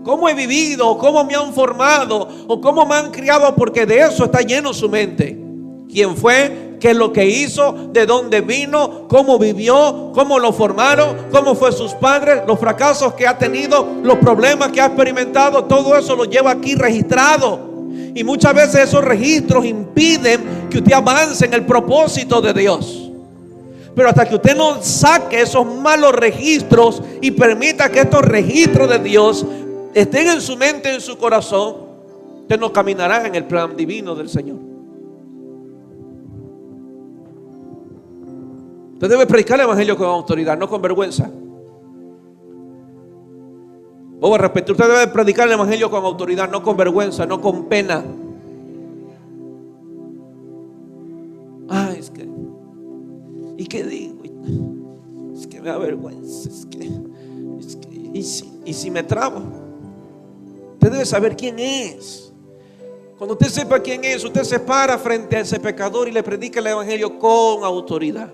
cómo he vivido, cómo me han formado o cómo me han criado, porque de eso está lleno su mente. ¿Quién fue? ¿Qué es lo que hizo? ¿De dónde vino? ¿Cómo vivió? ¿Cómo lo formaron? ¿Cómo fue sus padres? Los fracasos que ha tenido, los problemas que ha experimentado, todo eso lo lleva aquí registrado. Y muchas veces esos registros impiden que usted avance en el propósito de Dios. Pero hasta que usted no saque esos malos registros y permita que estos registros de Dios estén en su mente, en su corazón, usted no caminará en el plan divino del Señor. Usted debe predicar el evangelio con autoridad, no con vergüenza. Voy a repetir, usted debe predicar el evangelio con autoridad, no con vergüenza, no con pena. Es que, ¿y qué digo? Es que me da vergüenza, y si me trabo. Usted debe saber quién es. Cuando usted sepa quién es, usted se para frente a ese pecador y le predica el evangelio con autoridad.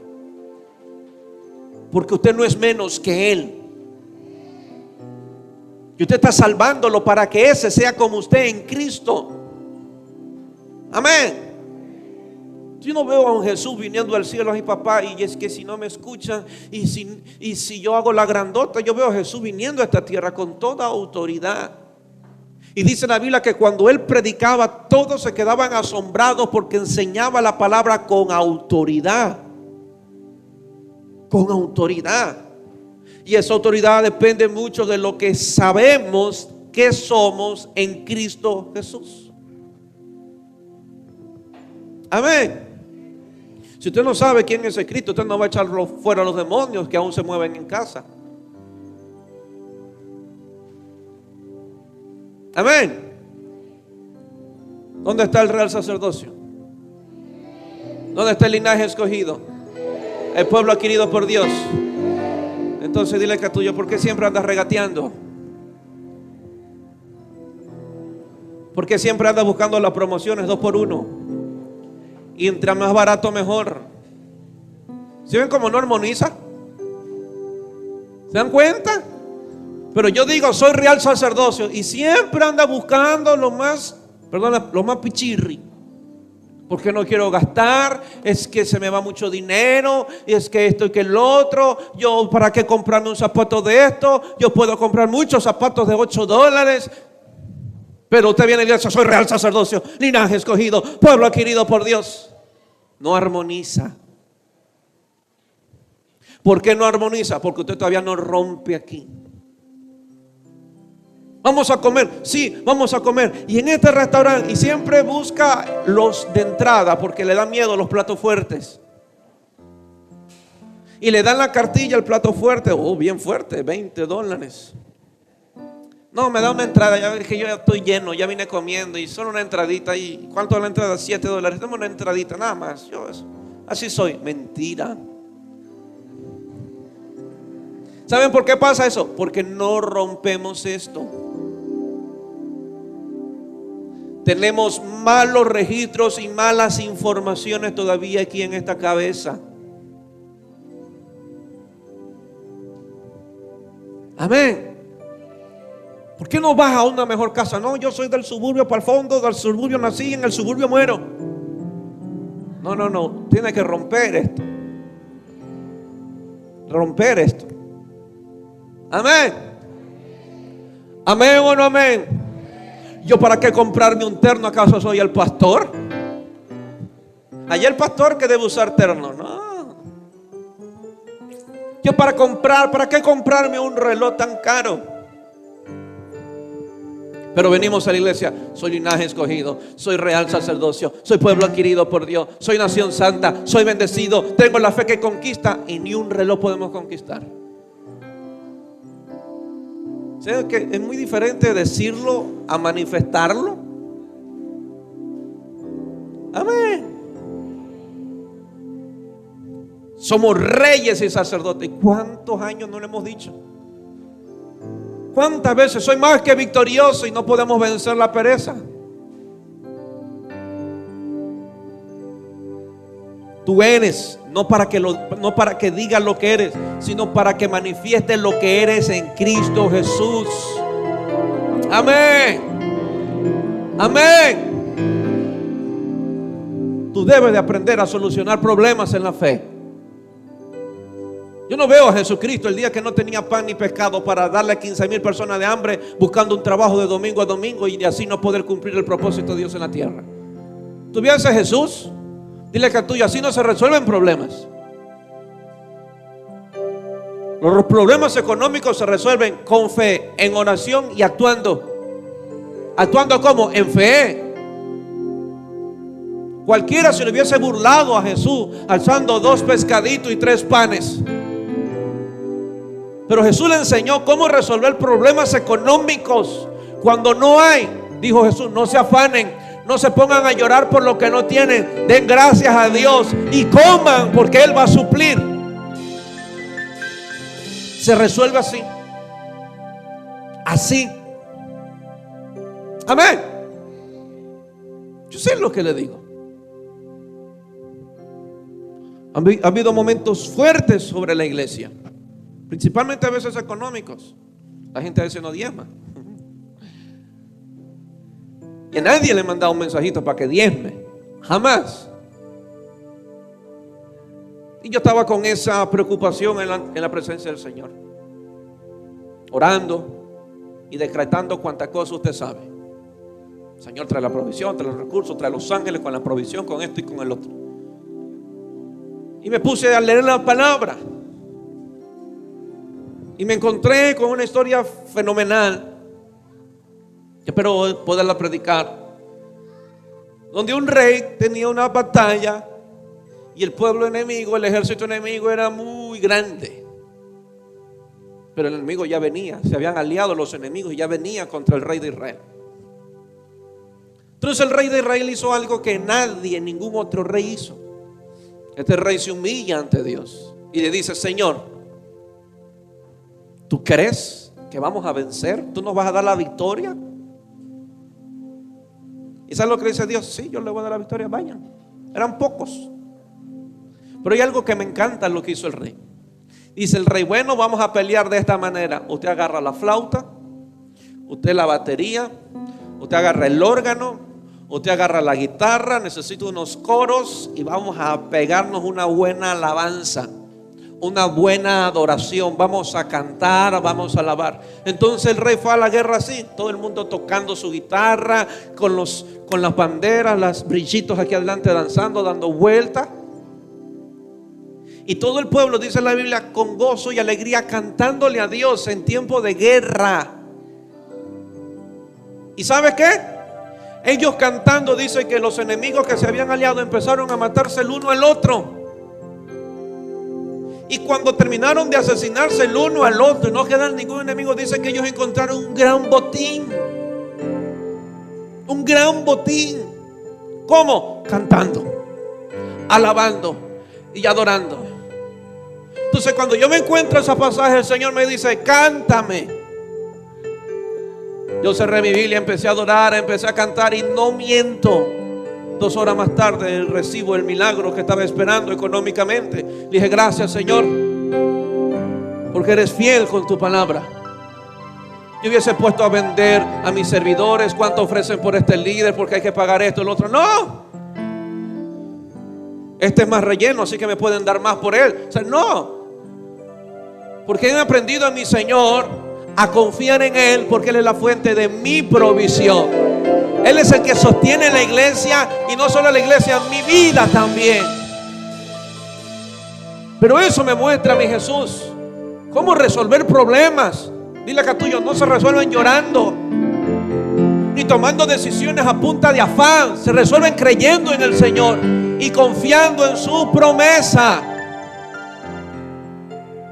Porque usted no es menos que él. Y usted está salvándolo para que ese sea como usted en Cristo. Amén. Yo no veo a un Jesús viniendo al cielo, ay papá, y es que si no me escuchan, y si yo hago la grandota, yo veo a Jesús viniendo a esta tierra con toda autoridad. Y dice la Biblia que cuando él predicaba, todos se quedaban asombrados porque enseñaba la palabra con autoridad. Con autoridad. Y esa autoridad depende mucho de lo que sabemos que somos en Cristo Jesús. Amén. Si usted no sabe quién es el Cristo, usted no va a echar fuera a los demonios que aún se mueven en casa. Amén. ¿Dónde está el real sacerdocio? ¿Dónde está el linaje escogido? El pueblo adquirido por Dios. Entonces dile que a tuyo, ¿por qué siempre andas regateando? ¿Por qué siempre andas buscando las promociones 2x1? Y entre más barato mejor. ¿Sí ven cómo no armoniza? ¿Se dan cuenta? Pero yo digo, soy real sacerdocio y siempre anda buscando lo más pichirri. Porque no quiero gastar, es que se me va mucho dinero, y es que esto y que el otro. Yo, ¿para qué comprarme un zapato de esto? Yo puedo comprar muchos zapatos de $8. Pero usted viene y dice, soy real sacerdocio, linaje escogido, pueblo adquirido por Dios. No armoniza. ¿Por qué no armoniza? Porque usted todavía no rompe aquí. Vamos a comer, sí, vamos a comer. Y en este restaurante, y siempre busca los de entrada, porque le da miedo los platos fuertes. Y le dan la cartilla al plato fuerte, bien fuerte, $20. No, me da una entrada, ya ves que yo ya estoy lleno, ya vine comiendo y solo una entradita. ¿Y cuánto es la entrada? $7. Dame una entradita, nada más. Así soy. Mentira. ¿Saben por qué pasa eso? Porque no rompemos esto. Tenemos malos registros y malas informaciones todavía aquí en esta cabeza. Amén. ¿Por qué no vas a una mejor casa? No, yo soy del suburbio para el fondo, del suburbio nací, en el suburbio muero. No, tiene que romper esto. Romper esto. Amén. Amén o no amén. ¿Yo para qué comprarme un terno? ¿Acaso soy el pastor? Allá el pastor que debe usar terno. No. Yo para qué comprarme un reloj tan caro? Pero venimos a la iglesia, soy linaje escogido, soy real sacerdocio, soy pueblo adquirido por Dios, soy nación santa, soy bendecido, tengo la fe que conquista, y ni un reloj podemos conquistar. ¿Saben que es muy diferente decirlo a manifestarlo? Amén. Somos reyes y sacerdotes. ¿Cuántos años no le hemos dicho? ¿Cuántas veces soy más que victorioso y no podemos vencer la pereza? Tú eres, no para que digas lo que eres, sino para que manifiestes lo que eres en Cristo Jesús. Amén. Amén. Tú debes de aprender a solucionar problemas en la fe. Yo no veo a Jesucristo el día que no tenía pan ni pescado para darle a 15,000 personas de hambre, buscando un trabajo de domingo a domingo y de así no poder cumplir el propósito de Dios en la tierra. ¿Tú ves a Jesús? Dile que a tuyo, así no se resuelven problemas. Los problemas económicos se resuelven con fe, en oración y actuando. ¿Actuando cómo? En fe. Cualquiera se le hubiese burlado a Jesús alzando 2 pescaditos y 3 panes. Pero Jesús le enseñó cómo resolver problemas económicos cuando no hay. Dijo Jesús, no se afanen, no se pongan a llorar por lo que no tienen, den gracias a Dios y coman porque Él va a suplir. Se resuelve así. Así. Amén. Yo sé lo que le digo. Ha habido momentos fuertes sobre la iglesia, principalmente a veces económicos. La gente a veces no diezma. Y a nadie le he mandado un mensajito para que diezme. Jamás. Y yo estaba con esa preocupación en la presencia del Señor, orando y decretando cuánta cosa usted sabe. El Señor trae la provisión, trae los recursos, trae los ángeles con la provisión, con esto y con el otro. Y me puse a leer la palabra. Y me encontré con una historia fenomenal. Yo espero poderla predicar. Donde un rey tenía una batalla y el pueblo enemigo, el ejército enemigo era muy grande. Pero el enemigo ya venía, se habían aliado los enemigos y ya venía contra el rey de Israel. Entonces el rey de Israel hizo algo que nadie, ningún otro rey hizo. Este rey se humilla ante Dios y le dice: Señor, ¿tú crees que vamos a vencer? ¿Tú nos vas a dar la victoria? ¿Y sabes lo que dice Dios? Sí, yo le voy a dar la victoria, vayan. Eran pocos. Pero hay algo que me encanta en lo que hizo el rey. Dice el rey: bueno, vamos a pelear de esta manera. Usted agarra la flauta, usted la batería, usted agarra el órgano, usted agarra la guitarra, necesito unos coros y vamos a pegarnos una buena alabanza, una buena adoración. Vamos a cantar, vamos a alabar. Entonces el rey fue a la guerra así, todo el mundo tocando su guitarra, con las banderas, los brillitos aquí adelante danzando, dando vueltas. Y todo el pueblo, dice la Biblia, con gozo y alegría cantándole a Dios en tiempo de guerra. ¿Y sabe qué? Ellos cantando, dice que los enemigos que se habían aliado empezaron a matarse el uno al otro. Y cuando terminaron de asesinarse el uno al otro y no quedaron ningún enemigo, dice que ellos encontraron un gran botín. Un gran botín. ¿Cómo? Cantando, alabando y adorando. Entonces cuando yo me encuentro ese pasaje, el Señor me dice: cántame. Yo cerré mi Biblia, empecé a adorar, empecé a cantar y no miento. 2 horas más tarde recibo el milagro que estaba esperando económicamente. Le dije: gracias, Señor, porque eres fiel con tu palabra. Yo hubiese puesto a vender a mis servidores, cuánto ofrecen por este líder, porque hay que pagar esto y lo otro. No, este es más relleno, así que me pueden dar más por él. O sea, no, porque he aprendido a mi Señor a confiar en Él, porque Él es la fuente de mi provisión. Él es el que sostiene la iglesia, y no solo la iglesia, mi vida también. Pero eso me muestra mi Jesús cómo resolver problemas. Dile acá tuyo: no se resuelven llorando ni tomando decisiones a punta de afán. Se resuelven creyendo en el Señor y confiando en su promesa.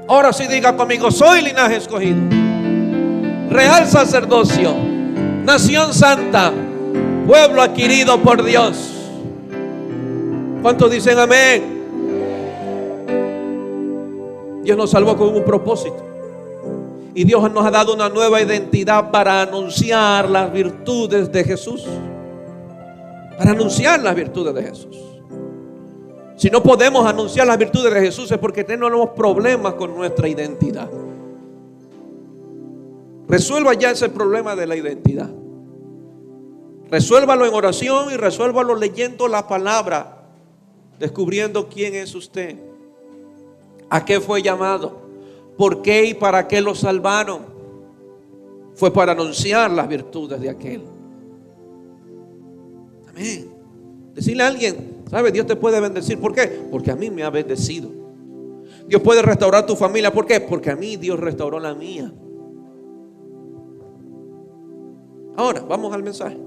Ahora sí, diga conmigo: soy linaje escogido, real sacerdocio, nación santa, pueblo adquirido por Dios. ¿Cuántos dicen amén? Dios nos salvó con un propósito, y Dios nos ha dado una nueva identidad para anunciar las virtudes de Jesús. Para anunciar las virtudes de Jesús. Si no podemos anunciar las virtudes de Jesús, es porque tenemos problemas con nuestra identidad. Resuelva ya ese problema de la identidad. Resuélvalo en oración y resuélvalo leyendo la palabra, descubriendo quién es usted, a qué fue llamado, por qué y para qué lo salvaron. Fue para anunciar las virtudes de aquel. Amén. Decirle a alguien: ¿sabe? Dios te puede bendecir. ¿Por qué? Porque a mí me ha bendecido. Dios puede restaurar tu familia. ¿Por qué? Porque a mí Dios restauró la mía. Ahora vamos al mensaje.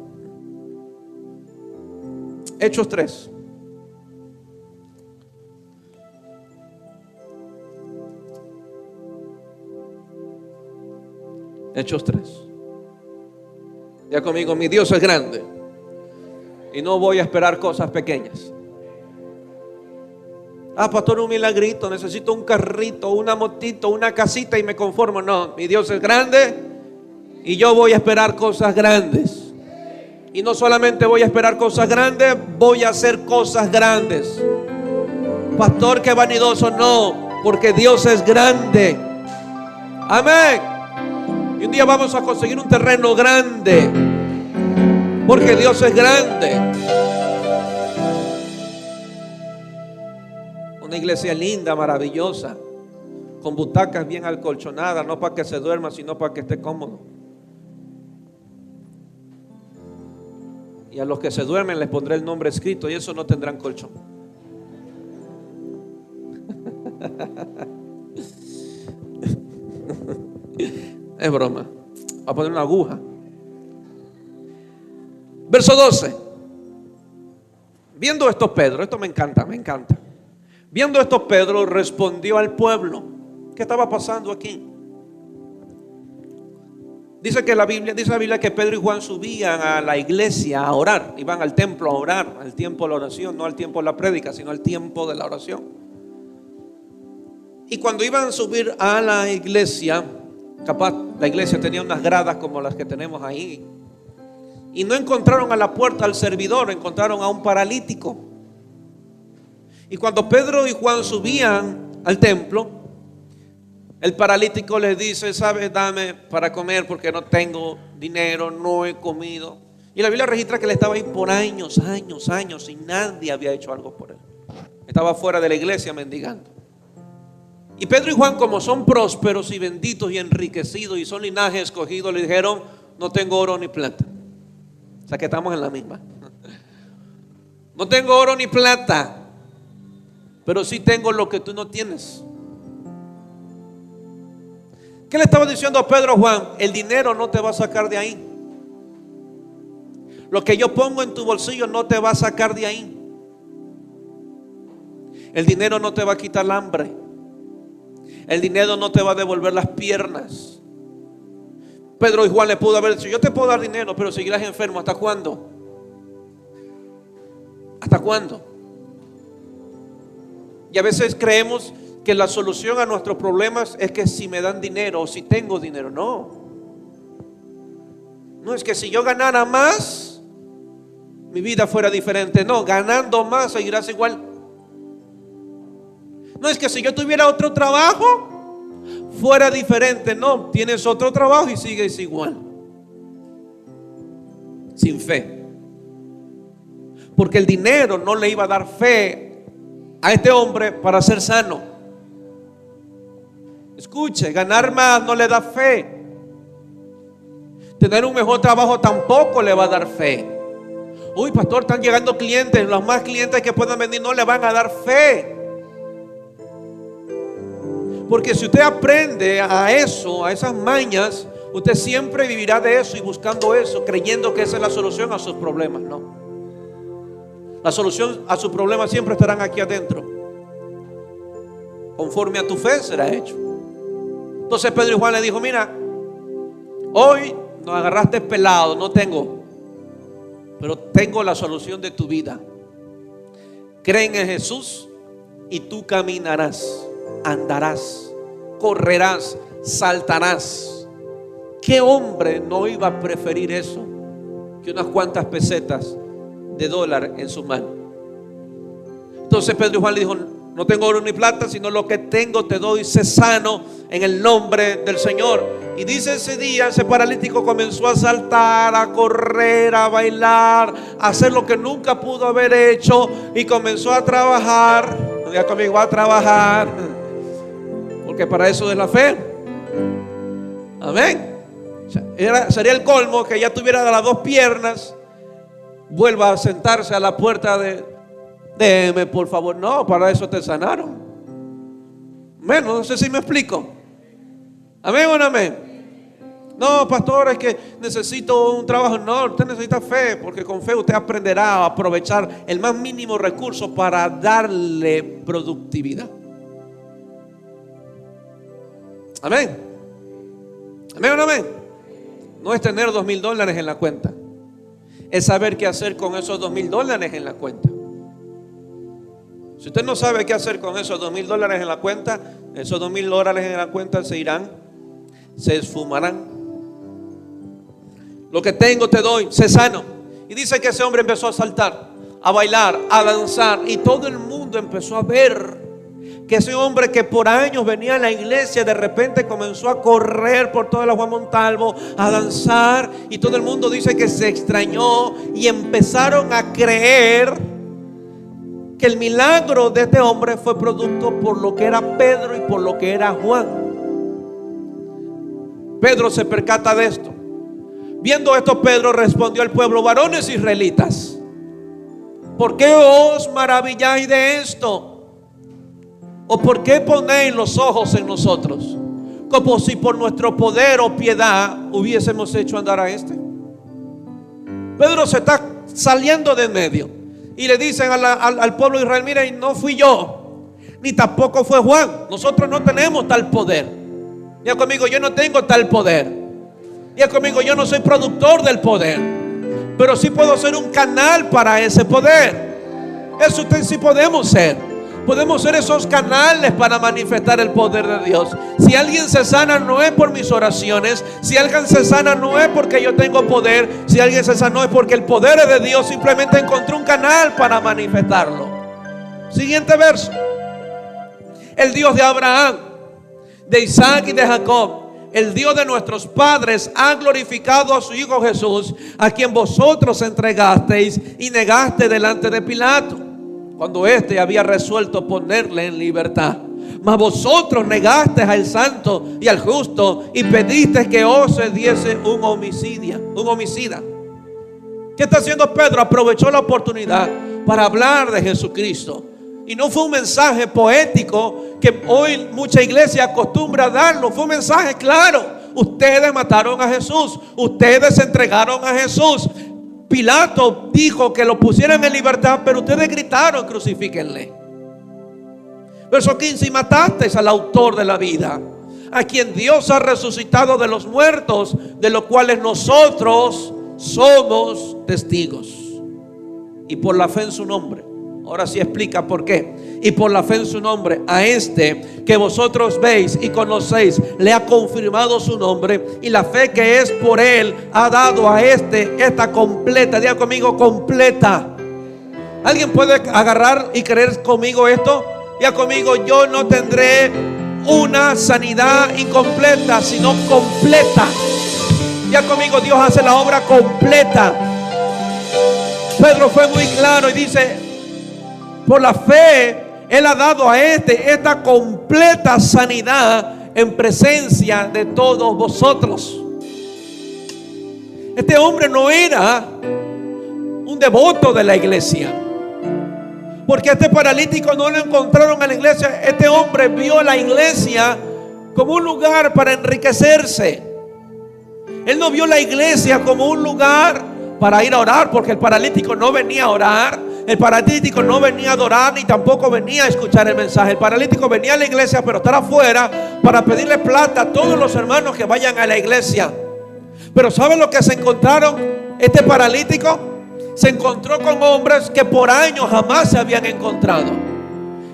Hechos 3. Hechos 3. Ya conmigo: mi Dios es grande y no voy a esperar cosas pequeñas. Ah, pastor, un milagrito, necesito un carrito, una motito, una casita y me conformo. No, mi Dios es grande y yo voy a esperar cosas grandes. Y no solamente voy a esperar cosas grandes, voy a hacer cosas grandes. Pastor, qué vanidoso. No, porque Dios es grande. Amén. Y un día vamos a conseguir un terreno grande, porque Dios es grande. Una iglesia linda, maravillosa, con butacas bien acolchonadas, no para que se duerma, sino para que esté cómodo. Y a los que se duermen les pondré el nombre escrito, y eso no tendrán colchón. Es broma. Va a poner una aguja. Verso 12. Viendo esto Pedro, esto me encanta. Viendo esto Pedro respondió al pueblo. ¿Qué estaba pasando aquí? Dice la Biblia que Pedro y Juan subían a la iglesia a orar, iban al templo a orar, al tiempo de la oración, no al tiempo de la prédica, sino al tiempo de la oración. Y cuando iban a subir a la iglesia, capaz la iglesia tenía unas gradas como las que tenemos ahí, y no encontraron a la puerta al servidor, encontraron a un paralítico. Y cuando Pedro y Juan subían al templo, el paralítico les dice: ¿sabes? Dame para comer porque no tengo dinero, no he comido. Y la Biblia registra que él estaba ahí por años y nadie había hecho algo por él. Estaba fuera de la iglesia mendigando. Y Pedro y Juan, como son prósperos y benditos y enriquecidos y son linaje escogido, le dijeron: no tengo oro ni plata. O sea que estamos en la misma. No tengo oro ni plata, pero sí tengo lo que tú no tienes. ¿Qué le estaba diciendo a Pedro Juan? El dinero no te va a sacar de ahí. Lo que yo pongo en tu bolsillo no te va a sacar de ahí. El dinero no te va a quitar el hambre. El dinero no te va a devolver las piernas. Pedro y Juan le pudo haber dicho: yo te puedo dar dinero, pero seguirás enfermo. ¿Hasta cuándo? ¿Hasta cuándo? Y a veces creemos que la solución a nuestros problemas es que si me dan dinero o si tengo dinero. No es que si yo ganara más, mi vida fuera diferente. No, ganando más seguirás igual. No es que si yo tuviera otro trabajo fuera diferente. No, tienes otro trabajo y sigues igual, sin fe. Porque el dinero no le iba a dar fe a este hombre para ser sano. Escuche, ganar más no le da fe. Tener un mejor trabajo tampoco le va a dar fe. Uy, pastor, están llegando clientes. Los más clientes que puedan venir no le van a dar fe. Porque si usted aprende a eso, a esas mañas, usted siempre vivirá de eso y buscando eso, creyendo que esa es la solución a sus problemas. No, la solución a sus problemas siempre estarán aquí adentro. Conforme a tu fe será hecho. Entonces Pedro y Juan le dijo: mira, hoy nos agarraste pelado, no tengo, pero tengo la solución de tu vida. Creen en Jesús y tú caminarás, andarás, correrás, saltarás. ¿Qué hombre no iba a preferir eso que unas cuantas pesetas de dólar en su mano? Entonces Pedro y Juan le dijo: no tengo oro ni plata, sino lo que tengo te doy, sé sano en el nombre del Señor. Y dice: ese día ese paralítico comenzó a saltar, a correr, a bailar, a hacer lo que nunca pudo haber hecho, y comenzó a trabajar. Diga conmigo: a trabajar, porque para eso es la fe. Amén. Sería el colmo que ya tuviera las dos piernas, vuelva a sentarse a la puerta de: déjeme por favor. No, para eso te sanaron. Amén, no sé si me explico. Amén o no amén. No, pastor, es que necesito un trabajo. No, usted necesita fe, porque con fe usted aprenderá a aprovechar el más mínimo recurso para darle productividad. Amén. Amén o no amén. No es tener $2,000 en la cuenta, es saber qué hacer con esos $2,000 en la cuenta. Si usted no sabe qué hacer con esos $2,000 en la cuenta, esos $2,000 en la cuenta se irán, se esfumarán. Lo que tengo te doy, sé sano. Y dice que ese hombre empezó a saltar, a bailar, a danzar, y todo el mundo empezó a ver que ese hombre que por años venía a la iglesia, de repente comenzó a correr por toda la Juan Montalvo, a danzar, y todo el mundo dice que se extrañó y empezaron a creer que el milagro de este hombre fue producto por lo que era Pedro y por lo que era Juan. Pedro se percata de esto. Viendo esto, Pedro respondió al pueblo: varones israelitas, ¿por qué os maravilláis de esto? ¿O por qué ponéis los ojos en nosotros, como si por nuestro poder o piedad hubiésemos hecho andar a este? Pedro se está saliendo de en medio y le dicen al pueblo de Israel: mira, y no fui yo, ni tampoco fue Juan. Nosotros no tenemos tal poder. Diga conmigo: yo no tengo tal poder. Diga conmigo, yo no soy productor del poder, pero sí puedo ser un canal para ese poder. Eso usted sí podemos ser. Podemos ser esos canales para manifestar el poder de Dios. Si alguien se sana, no es por mis oraciones. Si alguien se sana, no es porque yo tengo poder. Si alguien se sanó, es porque el poder es de Dios. Simplemente encontré un canal para manifestarlo. Siguiente verso. El Dios de Abraham, de Isaac y de Jacob, el Dios de nuestros padres, ha glorificado a su Hijo Jesús, a quien vosotros entregasteis y negaste delante de Pilato, cuando éste había resuelto ponerle en libertad. Mas vosotros negasteis al santo y al justo, y pedisteis que os se diese un homicida. ¿Qué está haciendo Pedro? Aprovechó la oportunidad para hablar de Jesucristo. Y no fue un mensaje poético que hoy mucha iglesia acostumbra a darlo. Fue un mensaje claro. Ustedes mataron a Jesús. Ustedes entregaron a Jesús. Pilato dijo que lo pusieran en libertad, pero ustedes gritaron: crucifíquenle. Verso 15: y matasteis al autor de la vida, a quien Dios ha resucitado de los muertos, de los cuales nosotros somos testigos. Y por la fe en su nombre. Ahora sí explica por qué. Y por la fe en su nombre, a este que vosotros veis y conocéis, le ha confirmado su nombre. Y la fe que es por él ha dado a este esta completa. Diga conmigo, completa. ¿Alguien puede agarrar y creer conmigo esto? Diga conmigo, yo no tendré una sanidad incompleta, sino completa. Diga conmigo, Dios hace la obra completa. Pedro fue muy claro y dice: por la fe, Él ha dado a este esta completa sanidad en presencia de todos vosotros. Este hombre no era un devoto de la iglesia, porque este paralítico no lo encontraron en la iglesia. Este hombre vio a la iglesia como un lugar para enriquecerse. Él no vio la iglesia como un lugar para ir a orar, porque el paralítico no venía a orar. El paralítico no venía a adorar, ni tampoco venía a escuchar el mensaje. El paralítico venía a la iglesia, pero estar afuera para pedirle plata a todos los hermanos que vayan a la iglesia. Pero ¿saben lo que se encontraron? Este paralítico se encontró con hombres que por años jamás se habían encontrado.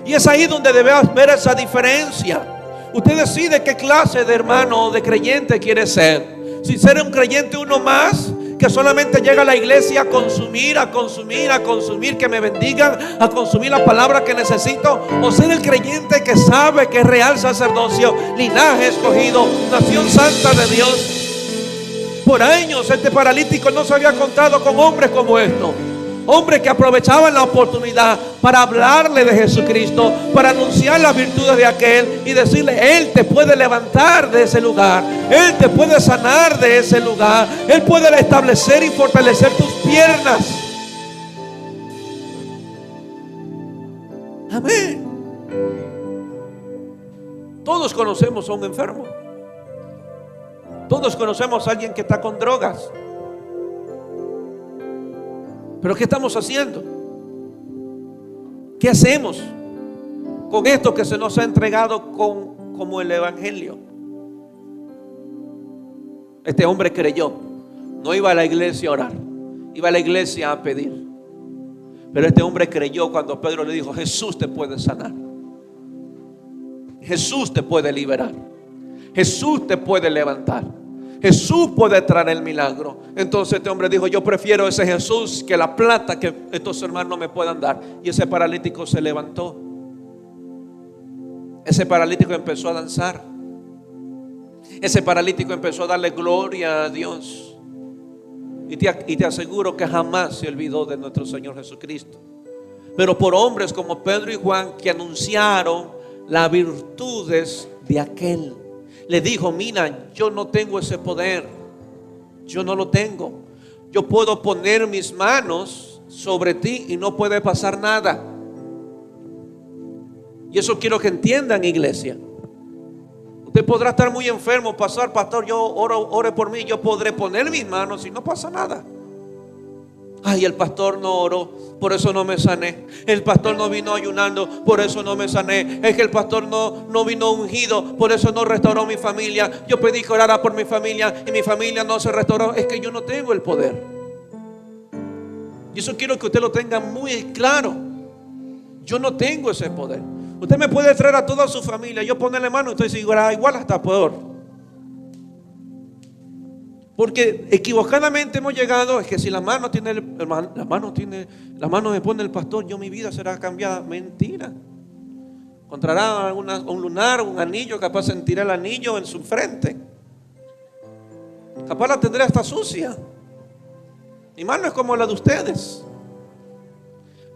Y es ahí donde debemos ver esa diferencia. Usted decide qué clase de hermano o de creyente quiere ser. Si ser un creyente uno más, que solamente llega a la iglesia a consumir, que me bendigan, a consumir la palabra que necesito, o ser el creyente que sabe que es real sacerdocio, linaje escogido, nación santa de Dios. Por años este paralítico no se había encontrado con hombres como estos. Hombres que aprovechaban la oportunidad para hablarle de Jesucristo, para anunciar las virtudes de aquel y decirle: Él te puede levantar de ese lugar, Él te puede sanar de ese lugar, Él puede establecer y fortalecer tus piernas. Amén. Todos conocemos a un enfermo. Todos conocemos a alguien que está con drogas. Pero ¿qué estamos haciendo? ¿Qué hacemos con esto que se nos ha entregado como el evangelio? Este hombre creyó. No iba a la iglesia a orar, iba a la iglesia a pedir. Pero este hombre creyó cuando Pedro le dijo: Jesús te puede sanar, Jesús te puede liberar, Jesús te puede levantar, Jesús puede traer el milagro. Entonces este hombre dijo: yo prefiero ese Jesús que la plata que estos hermanos me puedan dar. Y ese paralítico se levantó. Ese paralítico empezó a danzar. Ese paralítico empezó a darle gloria a Dios. Y te aseguro que jamás se olvidó de nuestro Señor Jesucristo. Pero por hombres como Pedro y Juan, que anunciaron las virtudes de aquel, le dijo: mira, yo no tengo ese poder, yo no lo tengo. Yo puedo poner mis manos sobre ti y no puede pasar nada. Y eso quiero que entiendan, iglesia. Usted podrá estar muy enfermo, pastor, yo ore por mí. Yo podré poner mis manos y no pasa nada. Ay, el pastor no oró, por eso no me sané. El pastor no vino ayunando, por eso no me sané. Es que el pastor no vino ungido, por eso no restauró mi familia. Yo pedí que orara por mi familia y mi familia no se restauró. Es que yo no tengo el poder. Y eso quiero que usted lo tenga muy claro. Yo no tengo ese poder. Usted me puede traer a toda su familia, yo ponerle mano, usted dice igual hasta peor. Porque equivocadamente hemos llegado, es que si la mano me pone el pastor, yo mi vida será cambiada. Mentira. Encontrará un lunar, un anillo, capaz sentirá el anillo en su frente. Capaz la tendré hasta sucia. Mi mano es como la de ustedes.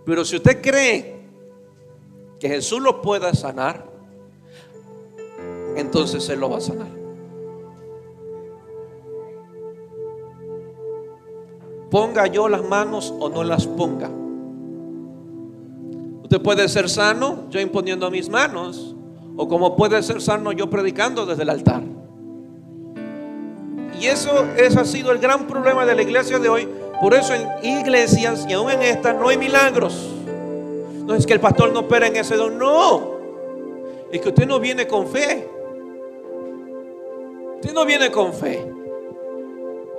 Pero si usted cree que Jesús lo pueda sanar, entonces Él lo va a sanar. Ponga yo las manos o no las ponga. Usted puede ser sano yo imponiendo mis manos, o como puede ser sano yo predicando desde el altar. Y eso ha sido el gran problema de la iglesia de hoy. Por eso en iglesias y aún en esta no hay milagros. No es que el pastor no opera en ese don, no. Es que usted no viene con fe. Usted no viene con fe.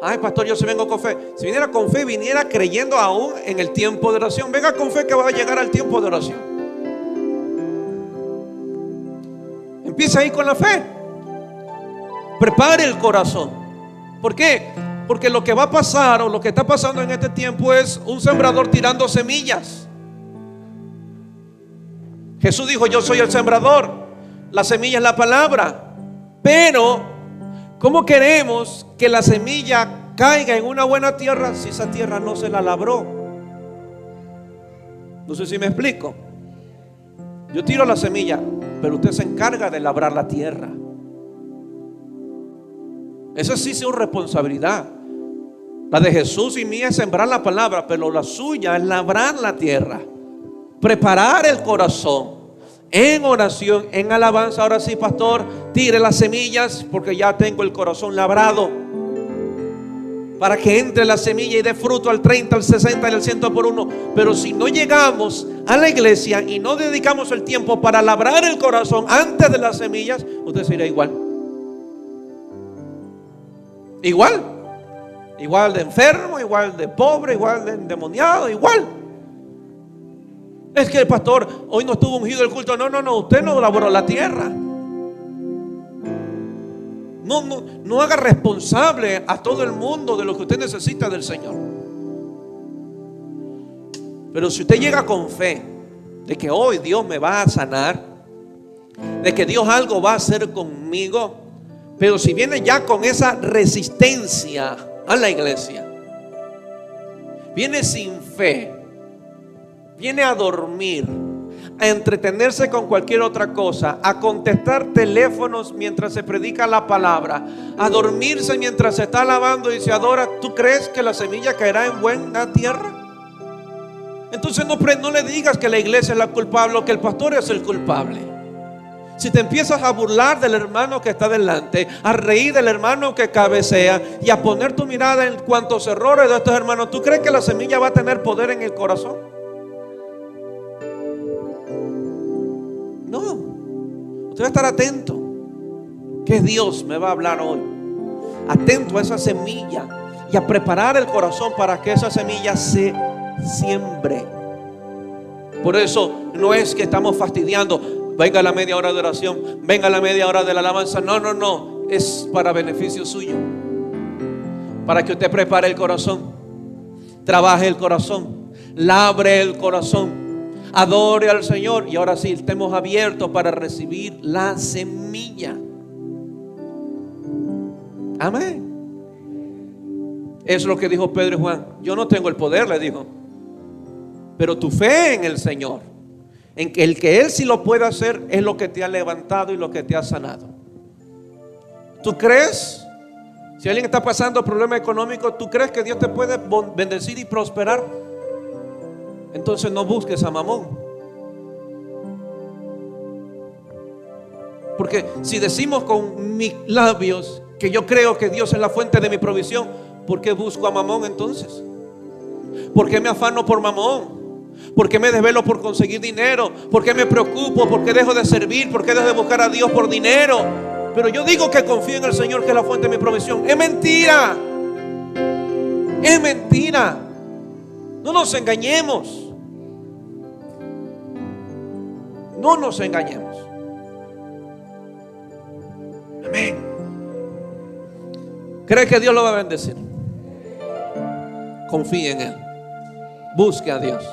Ay, pastor, yo sí vengo con fe. Si viniera con fe, viniera creyendo aún en el tiempo de oración. Venga con fe que va a llegar al tiempo de oración. Empieza ahí con la fe. Prepare el corazón. ¿Por qué? Porque lo que va a pasar o lo que está pasando en este tiempo es un sembrador tirando semillas. Jesús dijo: yo soy el sembrador, la semilla es la palabra. Pero ¿cómo queremos que la semilla caiga en una buena tierra si esa tierra no se la labró? No sé si me explico. Yo tiro la semilla, pero usted se encarga de labrar la tierra. Esa sí es su responsabilidad. La de Jesús y mía es sembrar la palabra, pero la suya es labrar la tierra, preparar el corazón en oración, en alabanza. Ahora sí, pastor, tire las semillas porque ya tengo el corazón labrado, para que entre la semilla y dé fruto al 30, al 60 y al 100 por uno. Pero si no llegamos a la iglesia y no dedicamos el tiempo para labrar el corazón antes de las semillas, usted se irá igual. Igual de enfermo, igual de pobre, igual de endemoniado, igual. Es que el pastor hoy no estuvo ungido el culto. No, usted no labró la tierra. No haga responsable a todo el mundo de lo que usted necesita del Señor. Pero si usted llega con fe de que hoy Dios me va a sanar, de que Dios algo va a hacer conmigo, pero si viene ya con esa resistencia a la iglesia, viene sin fe, viene a dormir, a entretenerse con cualquier otra cosa, a contestar teléfonos mientras se predica la palabra, a dormirse mientras se está alabando y se adora, ¿tú crees que la semilla caerá en buena tierra? Entonces no le digas que la iglesia es la culpable o que el pastor es el culpable. Si te empiezas a burlar del hermano que está delante, a reír del hermano que cabecea y a poner tu mirada en cuantos errores de estos hermanos, ¿tú crees que la semilla va a tener poder en el corazón? No. Usted va a estar atento. Que Dios me va a hablar hoy. Atento a esa semilla y a preparar el corazón para que esa semilla se siembre. Por eso no es que estamos fastidiando. Venga la media hora de oración, venga la media hora de la alabanza. No. Es para beneficio suyo. Para que usted prepare el corazón, trabaje el corazón, labre el corazón, adore al Señor. Y ahora sí, estemos abiertos para recibir la semilla. Amén. Es lo que dijo Pedro y Juan. Yo no tengo el poder, le dijo, pero tu fe en el Señor, en que el que Él sí lo puede hacer, es lo que te ha levantado y lo que te ha sanado. ¿Tú crees? Si alguien está pasando problema económico, ¿tú crees que Dios te puede bendecir y prosperar? Entonces no busques a Mamón. Porque si decimos con mis labios que yo creo que Dios es la fuente de mi provisión, ¿por qué busco a Mamón entonces? ¿Por qué me afano por mamón? ¿Por qué me desvelo por conseguir dinero? ¿Por qué me preocupo? ¿Por qué dejo de servir? ¿Por qué dejo de buscar a Dios por dinero? Pero yo digo que confío en el Señor, que es la fuente de mi provisión. Es mentira. Es mentira. No nos engañemos. No nos engañemos. Amén. ¿Cree que Dios lo va a bendecir? Confíe en Él. Busque a Dios.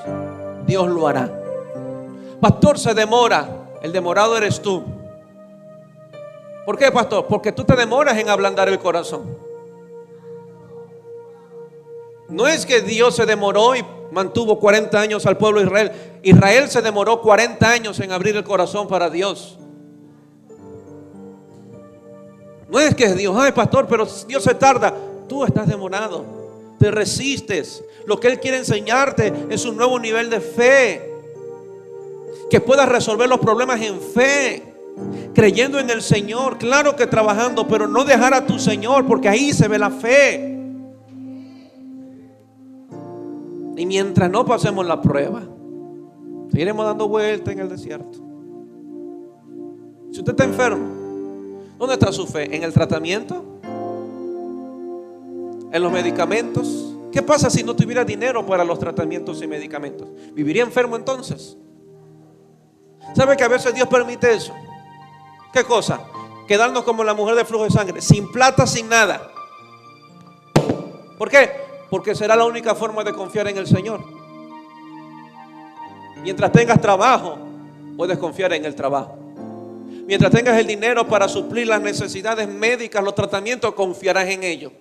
Dios lo hará. Pastor, se demora. El demorado eres tú. ¿Por qué, pastor? Porque tú te demoras en ablandar el corazón. No es que Dios se demoró y mantuvo 40 años al pueblo de Israel. Israel se demoró 40 años en abrir el corazón para Dios. No es que Dios, ay pastor, pero Dios se tarda. Tú estás demorado, te resistes. Lo que Él quiere enseñarte es un nuevo nivel de fe, que puedas resolver los problemas en fe, creyendo en el Señor. Claro que trabajando, pero no dejar a tu Señor, porque ahí se ve la fe. Y mientras no pasemos la prueba, seguiremos dando vueltas en el desierto. Si usted está enfermo, ¿dónde está su fe? ¿En el tratamiento? ¿En los medicamentos? ¿Qué pasa si no tuviera dinero para los tratamientos y medicamentos? ¿Viviría enfermo entonces? ¿Sabe que a veces Dios permite eso? ¿Qué cosa? Quedarnos como la mujer de flujo de sangre, sin plata, sin nada. ¿Por qué? Porque será la única forma de confiar en el Señor. Mientras tengas trabajo, puedes confiar en el trabajo. Mientras tengas el dinero para suplir las necesidades médicas, los tratamientos, confiarás en ello.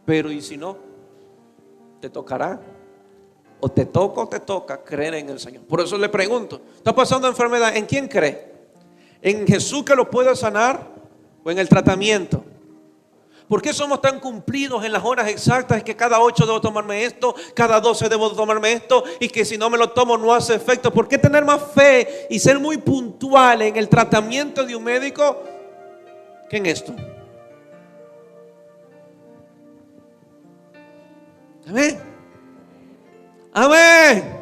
Pero ¿y si no? Te tocará. O te toca o te toca creer en el Señor. Por eso le pregunto, ¿está pasando enfermedad? ¿En quién cree? ¿En Jesús que lo puede sanar o en el tratamiento? ¿Por qué somos tan cumplidos en las horas exactas? Que cada 8 debo tomarme esto, cada 12 debo tomarme esto, y que si no me lo tomo no hace efecto. ¿Por qué tener más fe y ser muy puntual en el tratamiento de un médico que en esto? Amén. Amén.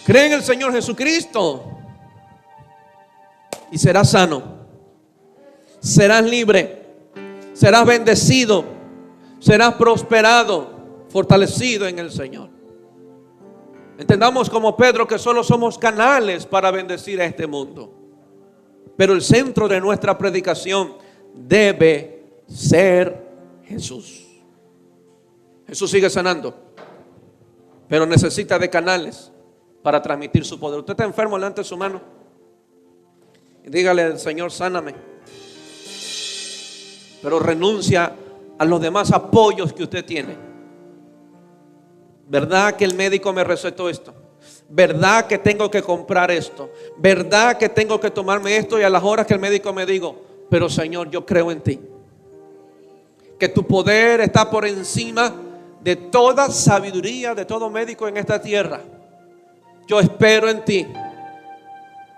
Cree en el Señor Jesucristo y serás sano. Serás libre, serás bendecido, serás prosperado, fortalecido en el Señor. Entendamos como Pedro que solo somos canales para bendecir a este mundo. Pero el centro de nuestra predicación debe ser Jesús. Jesús sigue sanando, pero necesita de canales para transmitir su poder. Usted está enfermo, levante su mano y dígale al Señor, sáname. Pero renuncia a los demás apoyos que usted tiene. ¿Verdad que el médico me recetó esto? ¿Verdad que tengo que comprar esto? ¿Verdad que tengo que tomarme esto y a las horas que el médico me diga? Pero Señor, yo creo en ti, que tu poder está por encima de toda sabiduría, de todo médico en esta tierra. Yo espero en ti.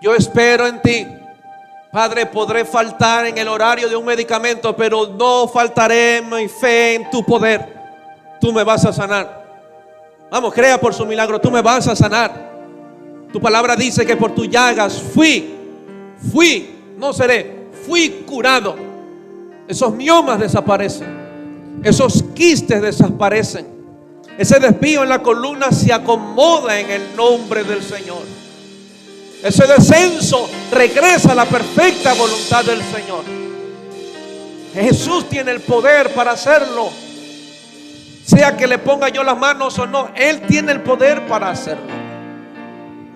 Yo espero en ti. Padre, podré faltar en el horario de un medicamento, pero no faltaré en mi fe en tu poder. Tú me vas a sanar. Vamos, crea por su milagro, tú me vas a sanar. Tu palabra dice que por tus llagas fui, no seré, fui curado. Esos miomas desaparecen, esos quistes desaparecen, ese desvío en la columna se acomoda en el nombre del Señor. Ese descenso regresa a la perfecta voluntad del Señor. Jesús tiene el poder para hacerlo. Sea que le ponga yo las manos o no, Él tiene el poder para hacerlo.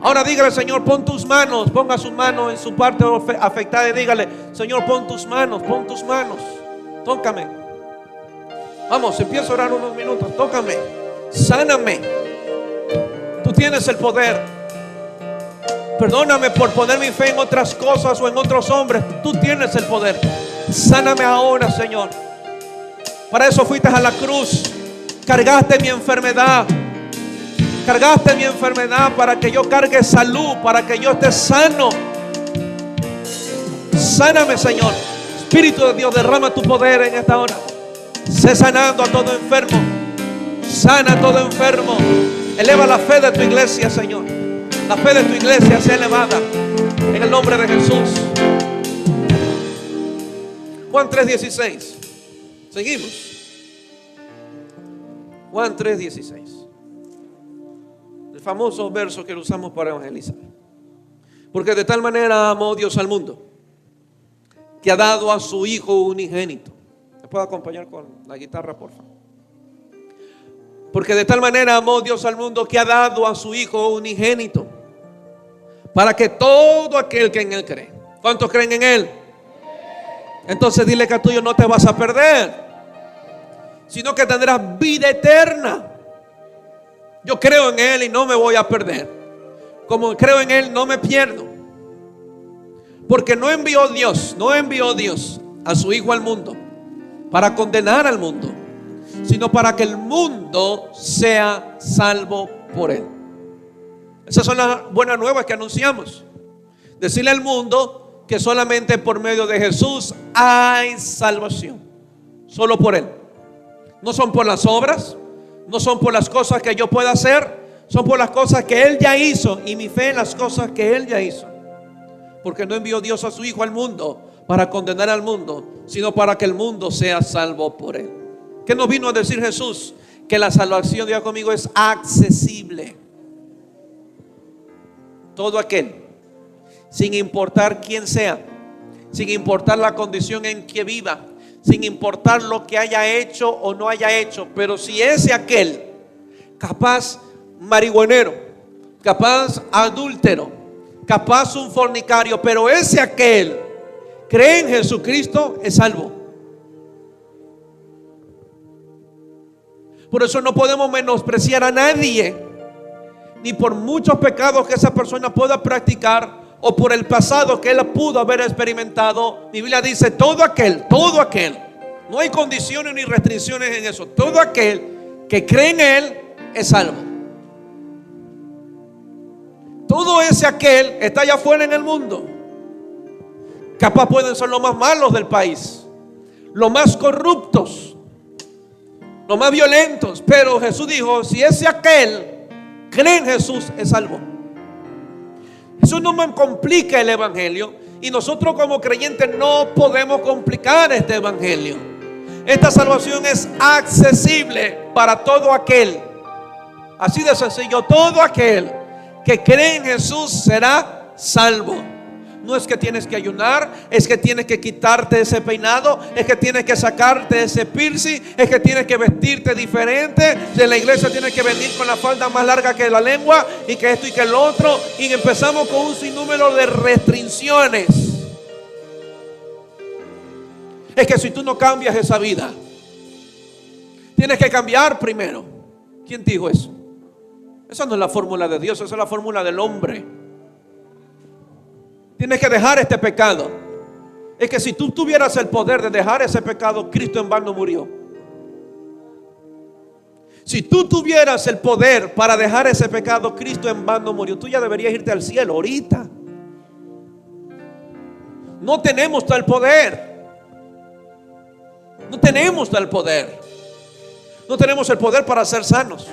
Ahora dígale, Señor, pon tus manos, ponga su mano en su parte afectada y dígale, Señor, pon tus manos, tócame. Vamos, empiezo a orar unos minutos, tócame, sáname. Tú tienes el poder. Perdóname por poner mi fe en otras cosas o en otros hombres. Tú tienes el poder. Sáname ahora, Señor. Para eso fuiste a la cruz. Cargaste mi enfermedad. Cargaste mi enfermedad para que yo cargue salud, para que yo esté sano. Sáname, Señor. Espíritu de Dios, derrama tu poder en esta hora. Sé sanando a todo enfermo. Sana a todo enfermo. Eleva la fe de tu iglesia, Señor. La fe de tu iglesia sea elevada en el nombre de Jesús. Juan 3:16. Seguimos. Juan 3:16. El famoso verso que lo usamos para evangelizar. Porque de tal manera amó Dios al mundo, que ha dado a su Hijo unigénito. ¿Me puedo acompañar con la guitarra, por favor? Porque de tal manera amó Dios al mundo, que ha dado a su Hijo unigénito, para que todo aquel que en Él cree. ¿Cuántos creen en Él? Entonces dile que a tuyo no te vas a perder, sino que tendrás vida eterna. Yo creo en Él y no me voy a perder. Como creo en Él, no me pierdo. Porque no envió Dios a su Hijo al mundo para condenar al mundo, sino para que el mundo sea salvo por Él. Esas son las buenas nuevas que anunciamos. Decirle al mundo que solamente por medio de Jesús hay salvación. Solo por Él. No son por las obras, no son por las cosas que yo pueda hacer, son por las cosas que Él ya hizo, y mi fe en las cosas que Él ya hizo. Porque no envió Dios a su Hijo al mundo para condenar al mundo, sino para que el mundo sea salvo por Él. ¿Qué nos vino a decir Jesús? Que la salvación, diga conmigo, es accesible. Todo aquel, sin importar quién sea, sin importar la condición en que viva, sin importar lo que haya hecho o no haya hecho, pero si ese aquel, capaz marihuanero, capaz adúltero, capaz un fornicario, pero ese aquel cree en Jesucristo, es salvo. Por eso no podemos menospreciar a nadie, ni por muchos pecados que esa persona pueda practicar, o por el pasado que él pudo haber experimentado. Mi Biblia dice todo aquel, no hay condiciones ni restricciones en eso. Todo aquel que cree en Él es salvo. Todo ese aquel está allá afuera en el mundo. Capaz pueden ser los más malos del país, los más corruptos, los más violentos, pero Jesús dijo, si ese aquel cree en Jesús, es salvo. Eso no me complica el evangelio, y nosotros como creyentes no podemos complicar este evangelio. Esta salvación es accesible para todo aquel, así de sencillo. Todo aquel que cree en Jesús será salvo. No es que tienes que ayunar, es que tienes que quitarte ese peinado, es que tienes que sacarte ese piercing, es que tienes que vestirte diferente. Si en la iglesia tienes que venir con la falda más larga que la lengua, y que esto y que el otro, y empezamos con un sinnúmero de restricciones. Es que si tú no cambias esa vida, tienes que cambiar primero. ¿Quién dijo eso? Esa no es la fórmula de Dios, esa es la fórmula del hombre. Tienes que dejar este pecado. Es que si tú tuvieras el poder de dejar ese pecado, Cristo en vano murió. Si tú tuvieras el poder para dejar ese pecado, Cristo en vano murió. Tú ya deberías irte al cielo ahorita. No tenemos tal poder. No tenemos tal poder. No tenemos el poder para ser sanos.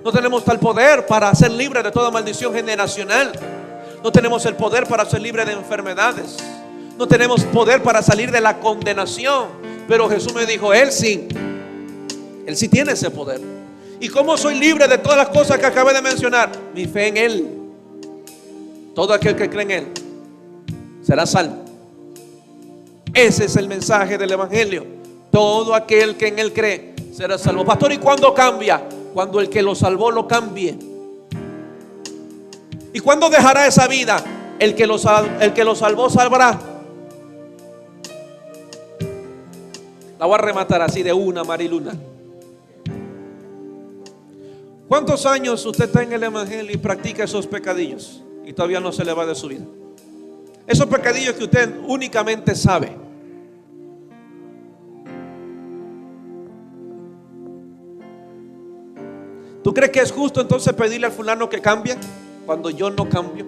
No tenemos tal poder para ser libres de toda maldición generacional. No tenemos el poder para ser libre de enfermedades. No tenemos poder para salir de la condenación. Pero Jesús me dijo, Él sí tiene ese poder. ¿Y cómo soy libre de todas las cosas que acabé de mencionar? Mi fe en Él. Todo aquel que cree en Él será salvo. Ese es el mensaje del evangelio. Todo aquel que en Él cree será salvo. Pastor, ¿y cuándo cambia? Cuando el que lo salvó lo cambie. ¿Y cuándo dejará esa vida? El que lo salvó salvará. La voy a rematar así de una, Mariluna. ¿Cuántos años usted está en el evangelio y practica esos pecadillos y todavía no se le va de su vida? Esos pecadillos que usted únicamente sabe. ¿Tú crees que es justo entonces pedirle al fulano que cambie cuando yo no cambio?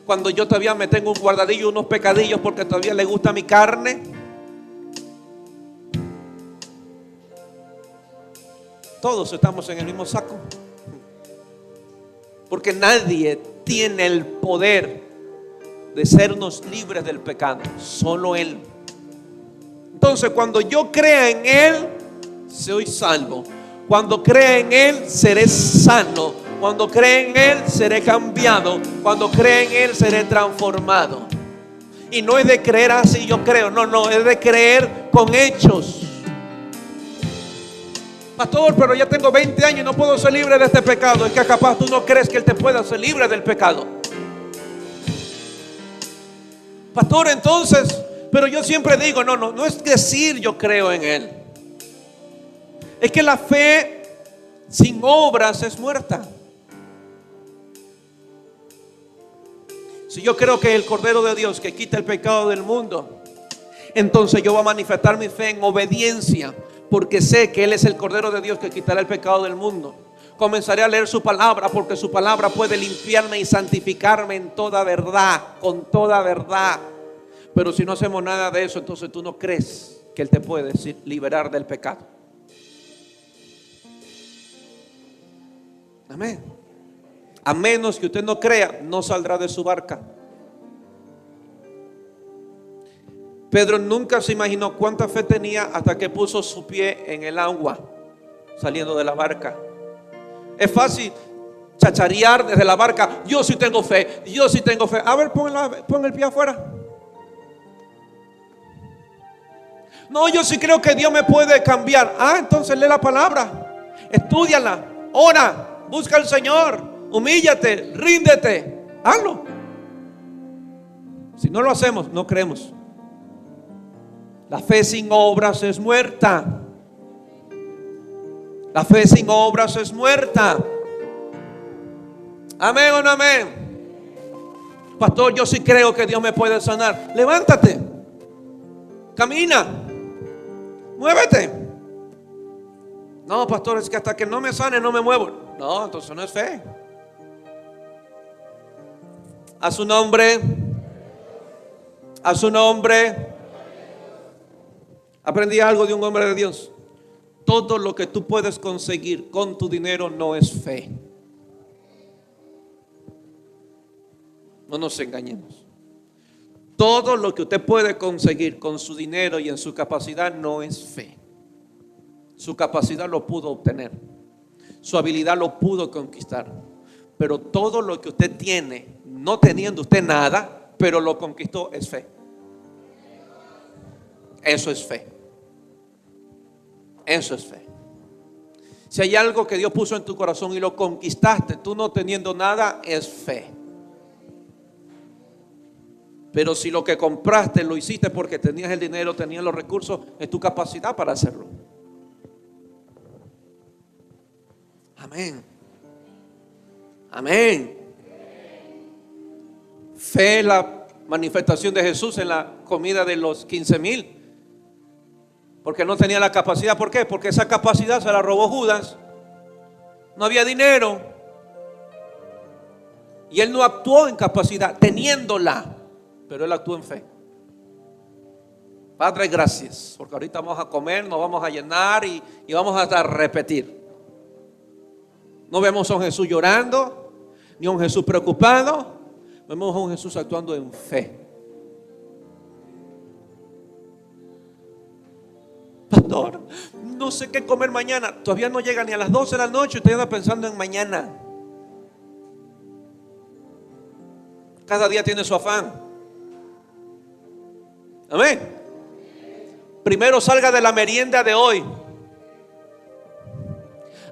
Cuando yo todavía me tengo un guardadillo, unos pecadillos porque todavía le gusta mi carne. Todos estamos en el mismo saco. Porque nadie tiene el poder de sernos libres del pecado, solo Él. Entonces, cuando yo crea en Él, soy salvo. Cuando crea en Él, seré sano. Cuando crea en Él, seré cambiado. Cuando crea en Él, seré transformado. Y no es de creer así, yo creo. No, es de creer con hechos. Pastor, pero ya tengo 20 años y no puedo ser libre de este pecado. Es que capaz tú no crees que Él te pueda hacer libre del pecado. Pastor, entonces, pero yo siempre digo, no es decir yo creo en Él. Es que la fe sin obras es muerta. Si yo creo que el Cordero de Dios que quita el pecado del mundo, entonces yo voy a manifestar mi fe en obediencia, porque sé que Él es el Cordero de Dios que quitará el pecado del mundo. Comenzaré a leer su palabra, porque su palabra puede limpiarme y santificarme en toda verdad, con toda verdad. Pero si no hacemos nada de eso, entonces tú no crees que Él te puede liberar del pecado. Amén. A menos que usted no crea, no saldrá de su barca. Pedro nunca se imaginó cuánta fe tenía hasta que puso su pie en el agua, saliendo de la barca. Es fácil chacharear desde la barca. Yo sí tengo fe, yo sí tengo fe. A ver, pon el pie afuera. No, yo sí creo que Dios me puede cambiar. Entonces lee la palabra, estúdiala, ora, busca al Señor, humíllate, ríndete, hazlo. Si no lo hacemos, no creemos. La fe sin obras es muerta. La fe sin obras es muerta. Amén o no amén. Pastor, yo sí creo que Dios me puede sanar. Levántate, camina, muévete. No, pastor, es que hasta que no me sane no me muevo. No, entonces no es fe. A su nombre. A su nombre. Aprendí algo de un hombre de Dios. Todo lo que tú puedes conseguir con tu dinero no es fe. No nos engañemos. Todo lo que usted puede conseguir con su dinero y en su capacidad no es fe. Su capacidad lo pudo obtener, su habilidad lo pudo conquistar. Pero todo lo que usted tiene, no teniendo usted nada, pero lo conquistó, es fe. Eso es fe. Eso es fe. Si hay algo que Dios puso en tu corazón y lo conquistaste, tú no teniendo nada, es fe. Pero si lo que compraste lo hiciste porque tenías el dinero, tenías los recursos, es tu capacidad para hacerlo. Amén. Amén. Fe es la manifestación de Jesús en la comida de los 15,000. Porque no tenía la capacidad. ¿Por qué? Porque esa capacidad se la robó Judas. No había dinero. Y él no actuó en capacidad, teniéndola. Pero él actuó en fe. Padre, gracias. Porque ahorita vamos a comer, nos vamos a llenar y vamos a repetir. No vemos a un Jesús llorando, ni a un Jesús preocupado. Vemos a un Jesús actuando en fe. Pastor, no sé qué comer mañana. Todavía no llega ni a las 12 de la noche. Usted anda pensando en mañana. Cada día tiene su afán. Amén. Primero salga de la merienda de hoy,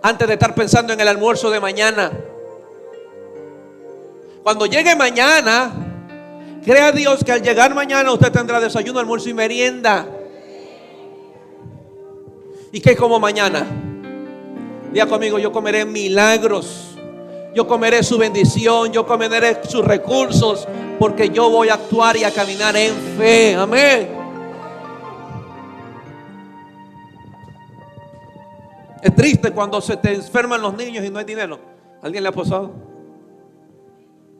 antes de estar pensando en el almuerzo de mañana. Cuando llegue mañana, crea a Dios que al llegar mañana usted tendrá desayuno, almuerzo y merienda. ¿Y qué como mañana? Diga conmigo: yo comeré milagros, yo comeré su bendición, yo comeré sus recursos, porque yo voy a actuar y a caminar en fe. Amén. Es triste cuando se te enferman los niños y no hay dinero. ¿Alguien le ha pasado?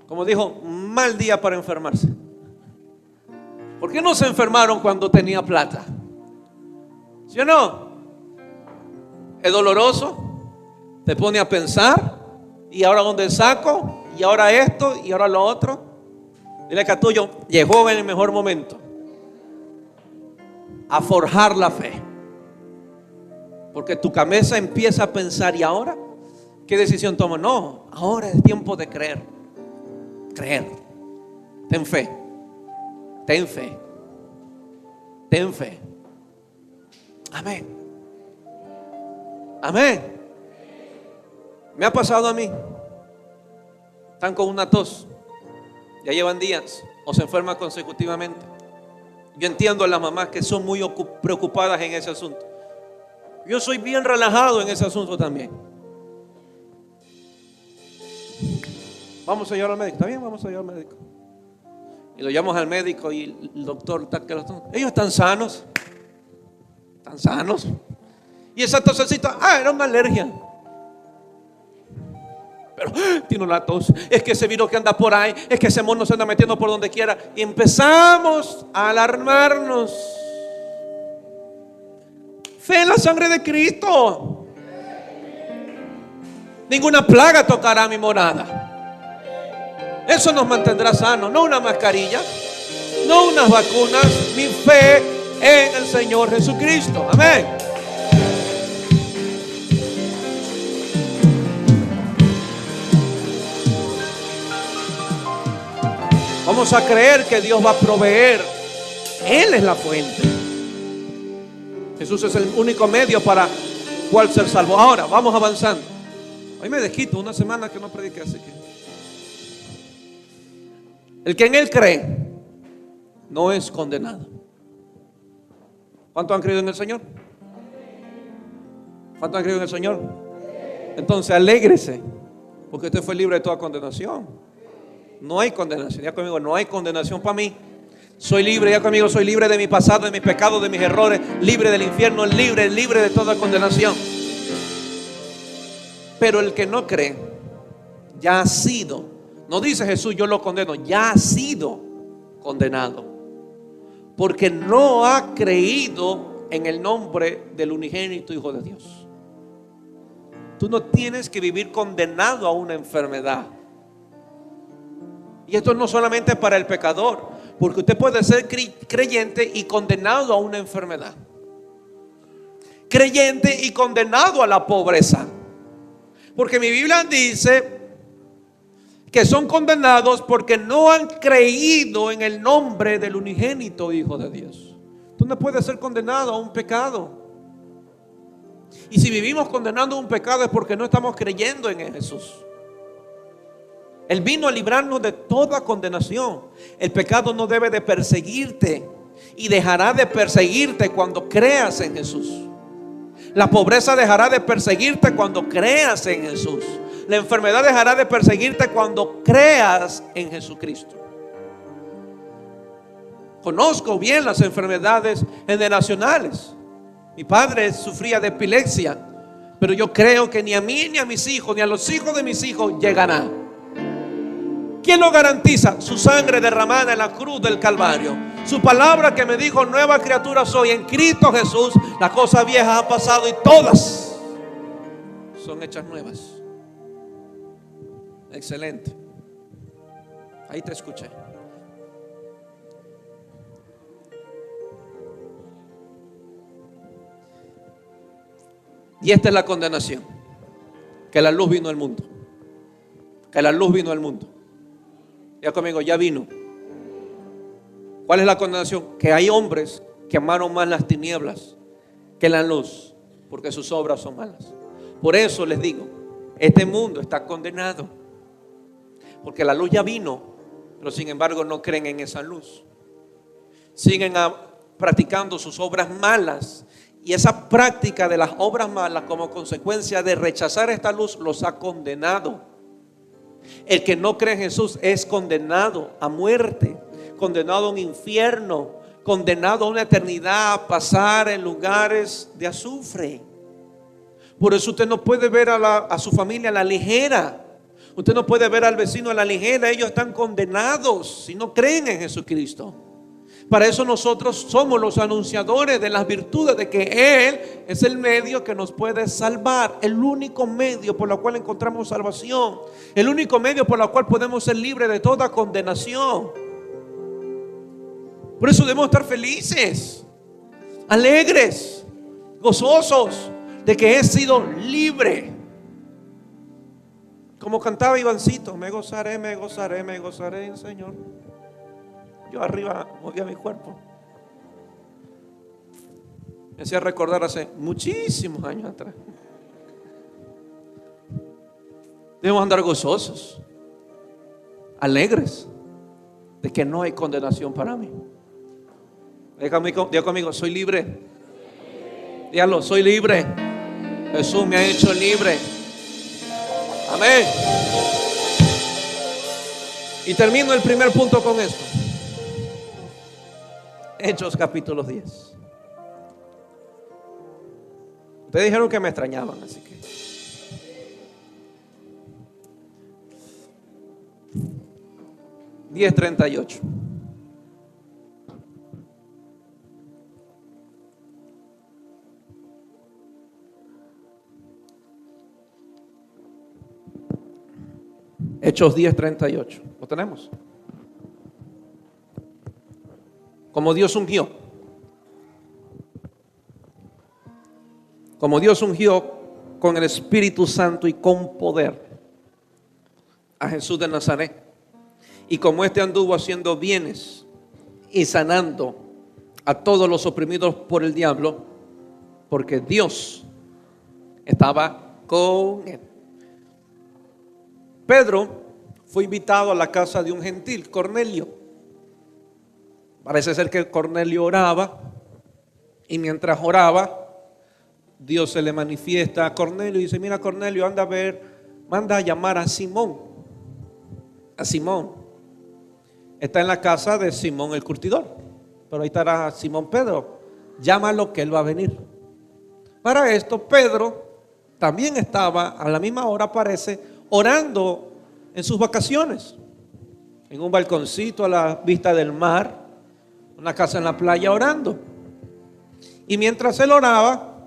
Como dijo, mal día para enfermarse. ¿Por qué no se enfermaron cuando tenía plata? ¿Sí o no? Es doloroso. Te pone a pensar, y ahora dónde saco, y ahora esto, y ahora lo otro. Dile que a tuyo llegó en el mejor momento a forjar la fe, porque tu cabeza empieza a pensar, ¿y ahora qué decisión tomo? No, ahora es tiempo de creer. Creer. Ten fe. Ten fe. Ten fe. Amén. Amén. Me ha pasado a mí. Están con una tos, ya llevan días o se enferman consecutivamente. Yo entiendo a las mamás que son muy preocupadas en ese asunto. Yo soy bien relajado en ese asunto también. Vamos a llevar al médico. ¿Está bien? Vamos a llevar al médico. Y lo llamamos al médico y el doctor, ellos están sanos. Están sanos. Y esa tosecita, era una alergia. Pero tiene una tos, es que ese virus que anda por ahí, es que ese mono se anda metiendo por donde quiera. Y empezamos a alarmarnos. Fe en la sangre de Cristo. Ninguna plaga tocará mi morada. Eso nos mantendrá sanos. No una mascarilla, no unas vacunas. Mi fe en el Señor Jesucristo. Amén. Vamos a creer que Dios va a proveer. Él es la fuente. Jesús es el único medio para cual ser salvo. Ahora, vamos avanzando. Hoy me desquito, una semana que no prediqué, así que el que en Él cree no es condenado. ¿Cuántos han creído en el Señor? ¿Cuántos han creído en el Señor? Entonces alégrese, porque usted fue libre de toda condenación. No hay condenación. Ya conmigo, no hay condenación para mí. Soy libre, ya conmigo, soy libre de mi pasado, de mis pecados, de mis errores, libre del infierno, libre de toda condenación. Pero el que no cree ya ha sido, no dice Jesús yo lo condeno, ya ha sido condenado, porque no ha creído en el nombre del unigénito Hijo de Dios. Tú no tienes que vivir condenado a una enfermedad. Y esto no solamente para el pecador, porque usted puede ser creyente y condenado a una enfermedad, creyente y condenado a la pobreza, porque mi Biblia dice que son condenados porque no han creído en el nombre del unigénito Hijo de Dios. Tú no puedes ser condenado a un pecado. Y si vivimos condenando a un pecado es porque no estamos creyendo en Jesús. Él vino a librarnos de toda condenación. El pecado no debe de perseguirte y dejará de perseguirte cuando creas en Jesús. La pobreza dejará de perseguirte cuando creas en Jesús. La enfermedad dejará de perseguirte cuando creas en Jesucristo. Conozco bien las enfermedades generacionales. Mi padre sufría de epilepsia, pero yo creo que ni a mí, ni a mis hijos, ni a los hijos de mis hijos llegará. ¿Quién lo garantiza? Su sangre derramada en la cruz del Calvario. Su palabra que me dijo: nueva criatura soy en Cristo Jesús. Las cosas viejas han pasado y todas son hechas nuevas. Excelente. Ahí te escuché. Y esta es la condenación: que la luz vino al mundo. Que la luz vino al mundo. Ya conmigo, ya vino. ¿Cuál es la condenación? Que hay hombres que amaron más las tinieblas que la luz, porque sus obras son malas. Por eso les digo, este mundo está condenado, porque la luz ya vino, pero sin embargo no creen en esa luz. Siguen practicando sus obras malas, y esa práctica de las obras malas, como consecuencia de rechazar esta luz, los ha condenado. El que no cree en Jesús es condenado a muerte, condenado a un infierno, condenado a una eternidad, a pasar en lugares de azufre. Por eso usted no puede ver a su familia a la ligera. Usted no puede ver al vecino a la ligera. Ellos están condenados si no creen en Jesucristo. Para eso nosotros somos los anunciadores de las virtudes, de que Él es el medio que nos puede salvar, el único medio por el cual encontramos salvación, el único medio por el cual podemos ser libres de toda condenación. Por eso debemos estar felices, alegres, gozosos de que he sido libre. Como cantaba Ivancito, me gozaré, me gozaré, me gozaré en el Señor. Yo arriba movía mi cuerpo. Me hacía recordar hace muchísimos años atrás. Debemos andar gozosos, alegres de que no hay condenación para mí. Diga conmigo, soy libre. Dígalo, soy libre. Jesús me ha hecho libre. Amén. Y termino el primer punto con esto. Hechos capítulo 10. Ustedes dijeron que me extrañaban, así que Hechos 10:38. Hechos 10:38. ¿Lo tenemos? Como Dios ungió. Como Dios ungió con el Espíritu Santo y con poder a Jesús de Nazaret. Y como éste anduvo haciendo bienes y sanando a todos los oprimidos por el diablo, porque Dios estaba con él. Pedro fue invitado a la casa de un gentil, Cornelio. Parece ser que Cornelio oraba, y mientras oraba, Dios se le manifiesta a Cornelio y dice: mira, Cornelio, anda a ver, manda a llamar a Simón. A Simón. Está en la casa de Simón el curtidor, pero ahí estará Simón Pedro. Llámalo, que él va a venir. Para esto Pedro también estaba a la misma hora, parece, orando en sus vacaciones, en un balconcito a la vista del mar, una casa en la playa, orando. Y mientras él oraba,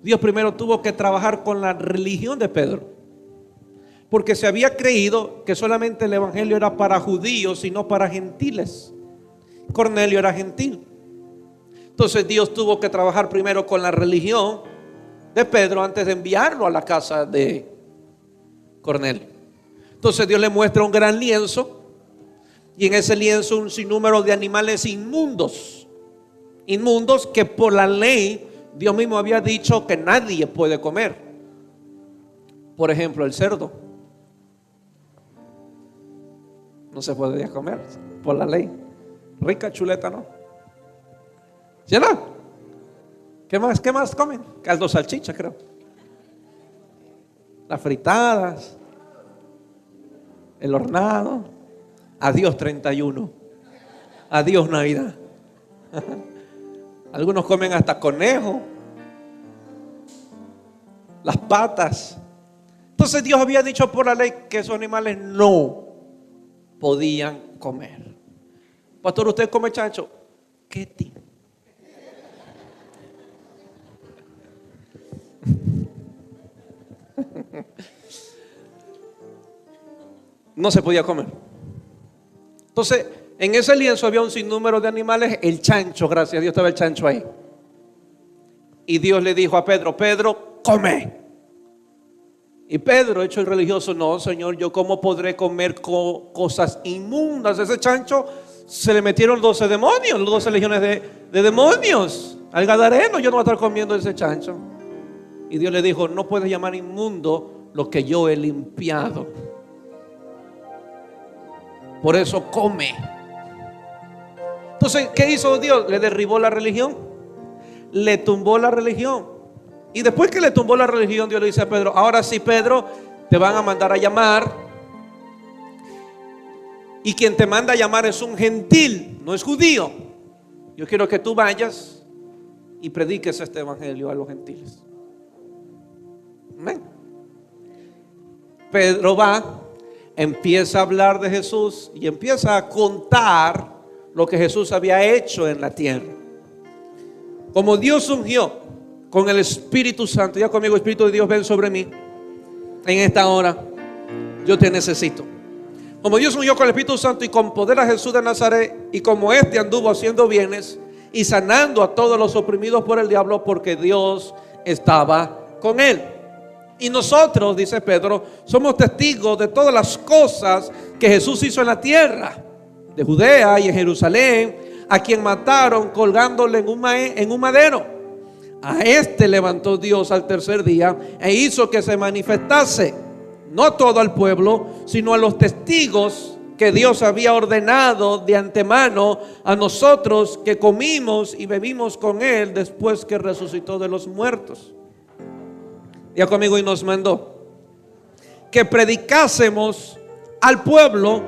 Dios primero tuvo que trabajar con la religión de Pedro, porque se había creído que solamente el evangelio era para judíos y no para gentiles. Cornelio era gentil. Entonces Dios tuvo que trabajar primero con la religión de Pedro antes de enviarlo a la casa de Cornelio. Entonces Dios le muestra un gran lienzo, y en ese lienzo un sinnúmero de animales inmundos que por la ley Dios mismo había dicho que nadie puede comer. Por ejemplo, el cerdo no se podía comer por la ley. Rica chuleta, ¿no? ¿Sí, no? ¿Qué más comen? Caldo, salchicha, creo. Las fritadas, el hornado. Adiós 31. Adiós Navidad. Algunos comen hasta conejo, las patas. Entonces Dios había dicho por la ley que esos animales no podían comer. Pastor, ¿usted come chancho? ¿Qué tipo? No se podía comer. Entonces, en ese lienzo había un sinnúmero de animales. El chancho, gracias a Dios estaba el chancho ahí. Y Dios le dijo a Pedro: Pedro, come. Y Pedro, hecho el religioso: no, Señor, yo cómo podré comer cosas inmundas. Ese chancho se le metieron 12 demonios, 12 legiones de demonios al gadareno. Yo no voy a estar comiendo ese chancho. Y Dios le dijo: no puedes llamar inmundo lo que yo he limpiado. Por eso come. Entonces, ¿qué hizo Dios? Le derribó la religión, le tumbó la religión. Y después que le tumbó la religión, Dios le dice a Pedro: ahora sí, Pedro, te van a mandar a llamar. Y quien te manda a llamar es un gentil, no es judío. Yo quiero que tú vayas y prediques este evangelio a los gentiles. Amén. Pedro va, empieza a hablar de Jesús y empieza a contar lo que Jesús había hecho en la tierra. Como Dios ungió con el Espíritu Santo, ya conmigo, Espíritu de Dios, ven sobre mí en esta hora, yo te necesito. Como Dios ungió con el Espíritu Santo y con poder a Jesús de Nazaret, y como éste anduvo haciendo bienes y sanando a todos los oprimidos por el diablo, porque Dios estaba con él. Y nosotros, dice Pedro, somos testigos de todas las cosas que Jesús hizo en la tierra de Judea y en Jerusalén, a quien mataron colgándole en un madero. A este levantó Dios al tercer día e hizo que se manifestase, no todo al pueblo, sino a los testigos que Dios había ordenado de antemano, a nosotros que comimos y bebimos con él después que resucitó de los muertos. Ya conmigo, y nos mandó que predicásemos al pueblo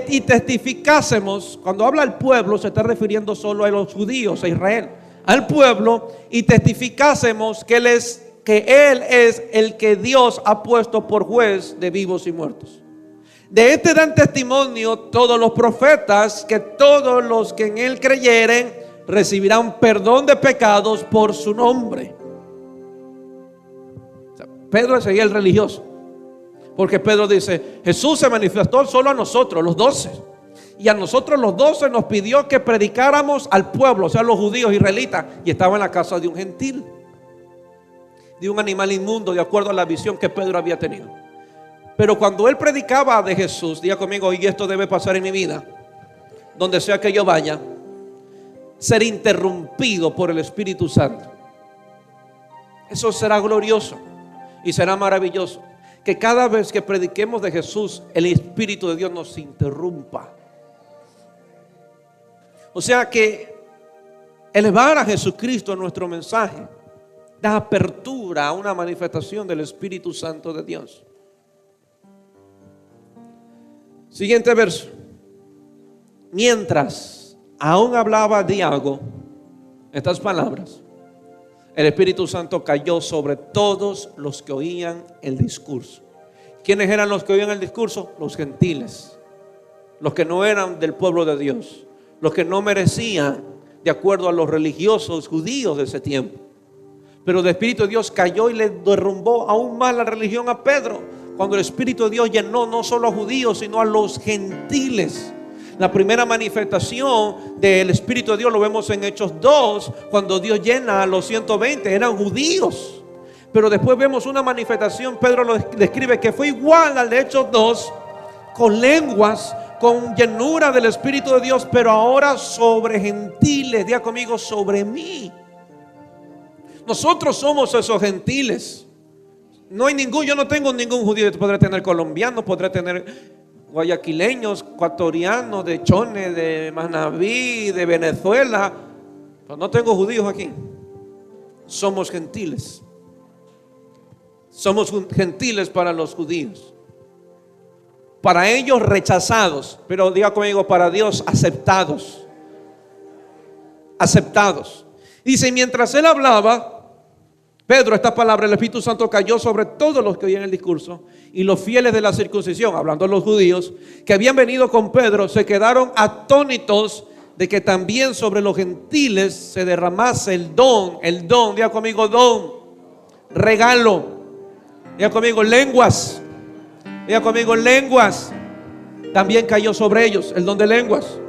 y testificásemos. Cuando habla al pueblo se está refiriendo solo a los judíos, a Israel. Al pueblo, y testificásemos que Él es el que Dios ha puesto por juez de vivos y muertos. De este dan testimonio todos los profetas, que todos los que en Él creyeren recibirán perdón de pecados por su nombre. Pedro seguía el religioso, porque Pedro dice: Jesús se manifestó solo a nosotros, los 12, y a nosotros los 12 nos pidió que predicáramos al pueblo, o sea, los judíos israelitas, y estaba en la casa de un gentil, de un animal inmundo, de acuerdo a la visión que Pedro había tenido. Pero cuando él predicaba de Jesús, diga conmigo, y esto debe pasar en mi vida, donde sea que yo vaya, ser interrumpido por el Espíritu Santo. Eso será glorioso y será maravilloso, que cada vez que prediquemos de Jesús, el Espíritu de Dios nos interrumpa. O sea que elevar a Jesucristo en nuestro mensaje da apertura a una manifestación del Espíritu Santo de Dios. Siguiente verso. Mientras aún hablaba Diago estas palabras, el Espíritu Santo cayó sobre todos los que oían el discurso. ¿Quiénes eran los que oían el discurso? Los gentiles, los que no eran del pueblo de Dios, los que no merecían de acuerdo a los religiosos judíos de ese tiempo. Pero el Espíritu de Dios cayó y le derrumbó aún más la religión a Pedro, cuando el Espíritu de Dios llenó no solo a judíos, sino a los gentiles. La primera manifestación del Espíritu de Dios lo vemos en Hechos 2, cuando Dios llena a los 120, eran judíos. Pero después vemos una manifestación, Pedro lo describe, que fue igual al de Hechos 2, con lenguas, con llenura del Espíritu de Dios, pero ahora sobre gentiles. Diga conmigo, sobre mí. Nosotros somos esos gentiles. No hay ningún, yo no tengo ningún judío. Podré tener colombianos, podré tener guayaquileños, ecuatorianos, de Chone, de Manabí, de Venezuela, pero no tengo judíos aquí. Somos gentiles. Somos gentiles para los judíos, para ellos rechazados, pero diga conmigo, para Dios aceptados. Aceptados. Dice: mientras él hablaba, Pedro, esta palabra, el Espíritu Santo cayó sobre todos los que oían el discurso, y los fieles de la circuncisión, hablando de los judíos, que habían venido con Pedro, se quedaron atónitos de que también sobre los gentiles se derramase el don, diga conmigo, don, regalo, diga conmigo, lenguas, diga conmigo, lenguas, también cayó sobre ellos el don de lenguas.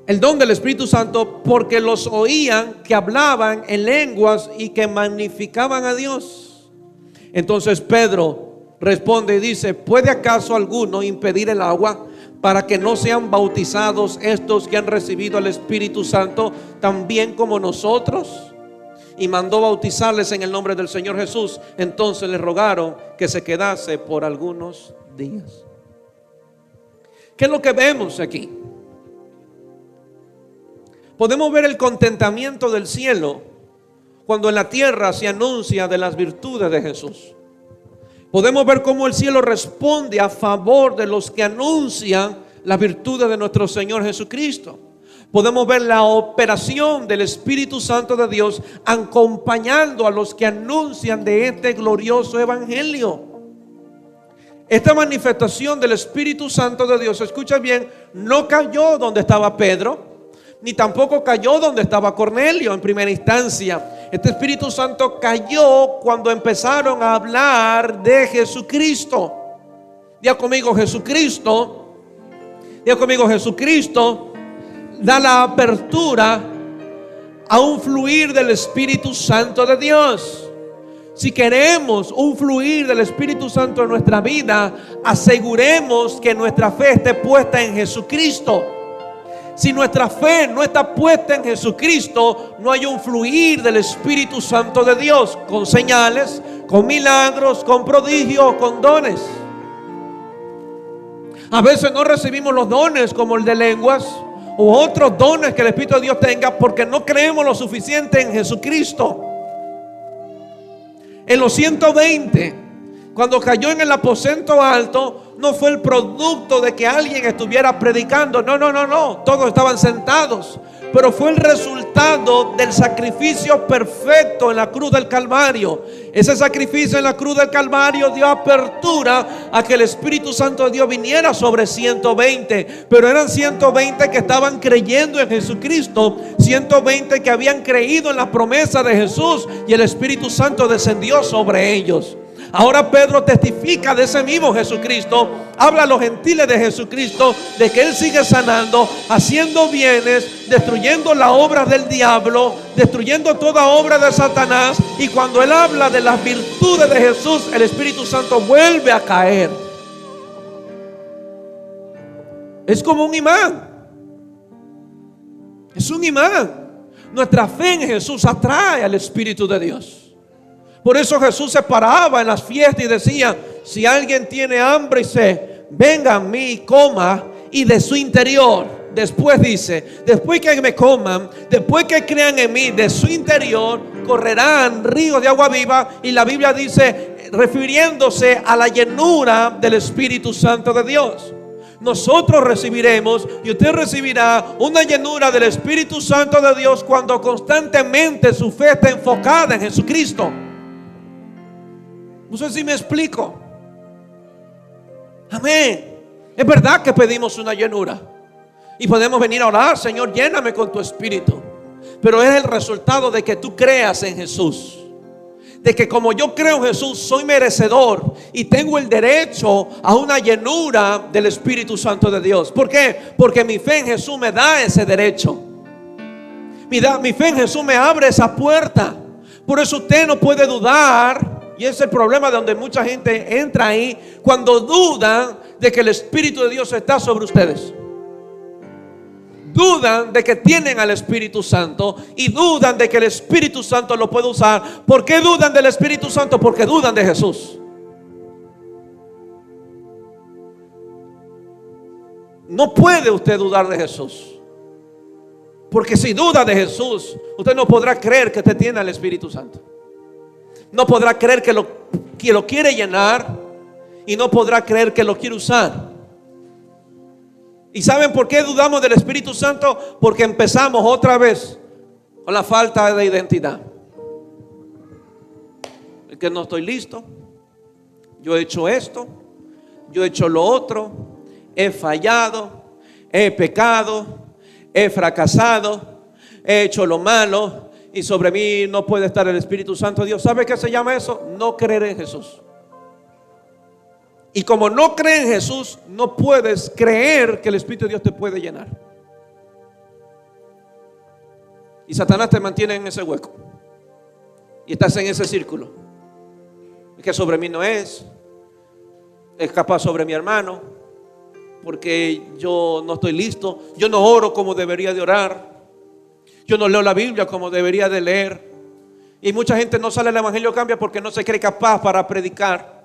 El don del Espíritu Santo, porque los oían que hablaban en lenguas y que magnificaban a Dios. Entonces Pedro responde y dice: ¿puede acaso alguno impedir el agua para que no sean bautizados estos que han recibido el Espíritu Santo también como nosotros? Y mandó bautizarles en el nombre del Señor Jesús. Entonces les rogaron que se quedase por algunos días. ¿Qué es lo que vemos aquí? Podemos ver el contentamiento del cielo cuando en la tierra se anuncia de las virtudes de Jesús. Podemos ver cómo el cielo responde a favor de los que anuncian las virtudes de nuestro Señor Jesucristo. Podemos ver la operación del Espíritu Santo de Dios acompañando a los que anuncian de este glorioso evangelio. Esta manifestación del Espíritu Santo de Dios, escucha bien, no cayó donde estaba Pedro, ni tampoco cayó donde estaba Cornelio en primera instancia. Este Espíritu Santo cayó cuando empezaron a hablar de Jesucristo. Diga conmigo, Jesucristo. Diga conmigo, Jesucristo da la apertura a un fluir del Espíritu Santo de Dios. Si queremos un fluir del Espíritu Santo en nuestra vida, aseguremos que nuestra fe esté puesta en Jesucristo. Si nuestra fe no está puesta en Jesucristo, no hay un fluir del Espíritu Santo de Dios, con señales, con milagros, con prodigios, con dones. A veces no recibimos los dones como el de lenguas u otros dones que el Espíritu de Dios tenga, porque no creemos lo suficiente en Jesucristo. En los 120, cuando cayó en el aposento alto, no fue el producto de que alguien estuviera predicando. No. Todos estaban sentados. Pero fue el resultado del sacrificio perfecto en la cruz del Calvario. Ese sacrificio en la cruz del Calvario dio apertura a que el Espíritu Santo de Dios viniera sobre 120. Pero eran 120 que estaban creyendo en Jesucristo, 120 que habían creído en la promesa de Jesús, y el Espíritu Santo descendió sobre ellos. Ahora Pedro testifica de ese mismo Jesucristo, habla a los gentiles de Jesucristo, de que Él sigue sanando, haciendo bienes, destruyendo las obras del diablo, destruyendo toda obra de Satanás. Y cuando Él habla de las virtudes de Jesús, el Espíritu Santo vuelve a caer. Es como un imán. Es un imán. Nuestra fe en Jesús atrae al Espíritu de Dios. Por eso Jesús se paraba en las fiestas y decía: si alguien tiene hambre y sed, venga a mí y coma. Y de su interior, después dice, después que me coman, después que crean en mí, de su interior correrán ríos de agua viva. Y la Biblia dice, refiriéndose a la llenura del Espíritu Santo de Dios. Nosotros recibiremos, y usted recibirá, una llenura del Espíritu Santo de Dios cuando constantemente su fe está enfocada en Jesucristo. No sé si me explico. Amén. Es verdad que pedimos una llenura y podemos venir a orar: Señor, lléname con tu Espíritu. Pero es el resultado de que tú creas en Jesús, de que como yo creo en Jesús, soy merecedor y tengo el derecho a una llenura del Espíritu Santo de Dios. ¿Por qué? Porque mi fe en Jesús me da ese derecho. Mi fe en Jesús me abre esa puerta. Por eso usted no puede dudar. Y ese es el problema de donde mucha gente entra ahí, cuando dudan de que el Espíritu de Dios está sobre ustedes. Dudan de que tienen al Espíritu Santo y dudan de que el Espíritu Santo lo puede usar. ¿Por qué dudan del Espíritu Santo? Porque dudan de Jesús. No puede usted dudar de Jesús, porque si duda de Jesús, usted no podrá creer que usted tiene al Espíritu Santo. No podrá creer que lo quiere llenar, y no podrá creer que lo quiere usar. ¿Y saben por qué dudamos del Espíritu Santo? Porque empezamos otra vez con la falta de identidad. Es que no estoy listo. Yo he hecho esto, yo he hecho lo otro, he fallado, he pecado, he fracasado, he hecho lo malo, y sobre mí no puede estar el Espíritu Santo de Dios. ¿Sabe qué se llama eso? No creer en Jesús. Y como no crees en Jesús, no puedes creer que el Espíritu de Dios te puede llenar. Y Satanás te mantiene en ese hueco. Y estás en ese círculo. Es que sobre mí no es capaz sobre mi hermano, porque yo no estoy listo. Yo no oro como debería de orar. Yo no leo la Biblia como debería de leer. Y mucha gente no sale al evangelio cambia porque no se cree capaz para predicar.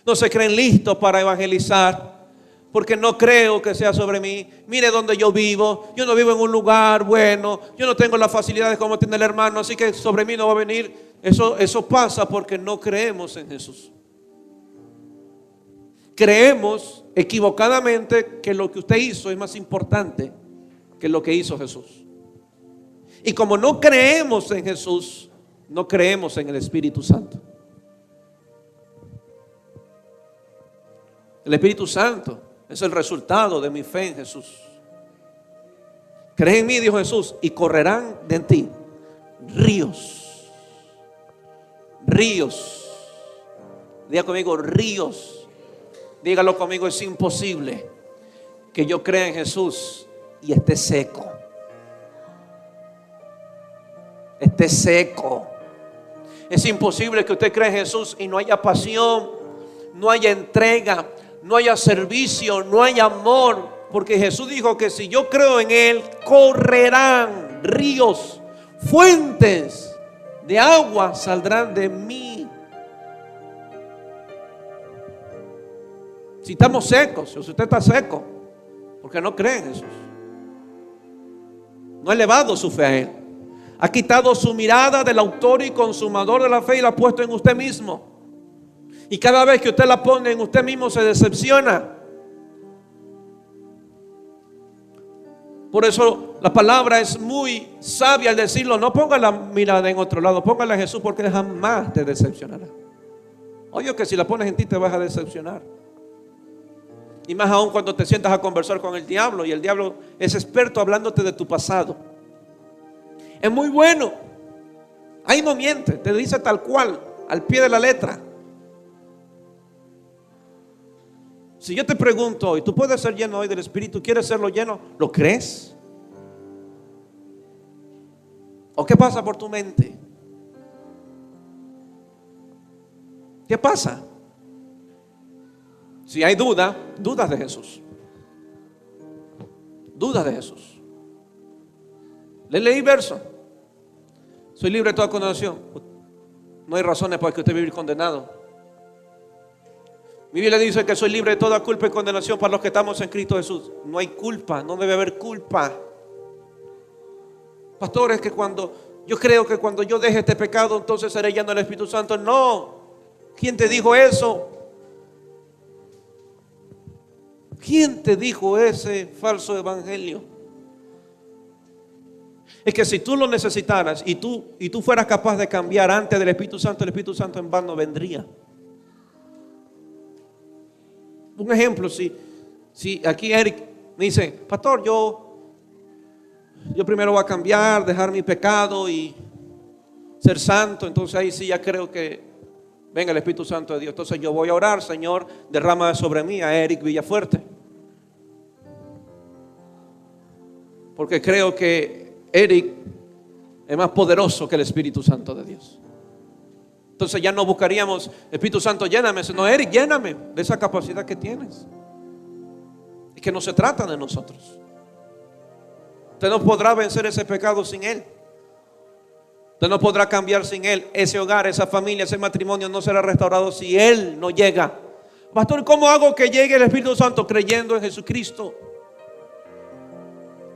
No se creen listos para evangelizar, porque no creo que sea sobre mí. Mire donde yo vivo. Yo no vivo en un lugar bueno. Yo no tengo las facilidades como tiene el hermano, así que sobre mí no va a venir. Eso pasa porque no creemos en Jesús. Creemos equivocadamente que lo que usted hizo es más importante que lo que hizo Jesús. Y como no creemos en Jesús, no creemos en el Espíritu Santo. El Espíritu Santo es el resultado de mi fe en Jesús. Cree en mí, dijo Jesús, y correrán de ti ríos. Ríos. Diga conmigo, ríos. Dígalo conmigo, es imposible que yo crea en Jesús y esté seco. Esté seco. Es imposible que usted crea en Jesús y no haya pasión, no haya entrega, no haya servicio, no haya amor. Porque Jesús dijo que si yo creo en Él, correrán ríos, fuentes de agua saldrán de mí. Si estamos secos, si usted está seco, porque no cree en Jesús, no ha elevado su fe a Él, ha quitado su mirada del autor y consumador de la fe y la ha puesto en usted mismo. Y cada vez que usted la pone en usted mismo se decepciona. Por eso la palabra es muy sabia al decirlo: no ponga la mirada en otro lado, póngala en Jesús, porque Él jamás te decepcionará. Oye, que si la pones en ti te vas a decepcionar. Y más aún cuando te sientas a conversar con el diablo, y el diablo es experto hablándote de tu pasado. Es muy bueno, ahí no miente, te dice tal cual, al pie de la letra. Si yo te pregunto hoy, tú puedes ser lleno hoy del Espíritu, ¿quieres serlo lleno? ¿Lo crees? ¿O qué pasa por tu mente? ¿Qué pasa? Si hay duda, dudas de Jesús. Dudas de Jesús. Le leí verso: soy libre de toda condenación. No hay razones para que usted viva condenado. Mi Biblia dice que soy libre de toda culpa y condenación para los que estamos en Cristo Jesús. No hay culpa, no debe haber culpa. Pastor, es que yo creo que cuando yo deje este pecado, entonces seré lleno del Espíritu Santo. No. ¿Quién te dijo eso? ¿Quién te dijo ese falso evangelio? Es que si tú lo necesitaras y tú fueras capaz de cambiar antes del Espíritu Santo, el Espíritu Santo en vano vendría. Un ejemplo, si aquí Eric me dice: pastor, yo primero voy a cambiar, dejar mi pecado y ser santo, entonces ahí sí ya creo que venga el Espíritu Santo de Dios. Entonces yo voy a orar: Señor, derrama sobre mí a Eric Villafuerte, porque creo que Eric es más poderoso que el Espíritu Santo de Dios. Entonces ya no buscaríamos: Espíritu Santo, lléname. No, Eric, lléname de esa capacidad que tienes. Es que no se trata de nosotros. Usted no podrá vencer ese pecado sin Él. Usted no podrá cambiar sin Él. Ese hogar, esa familia, ese matrimonio no será restaurado si Él no llega. Pastor, ¿cómo hago que llegue el Espíritu Santo? Creyendo en Jesucristo.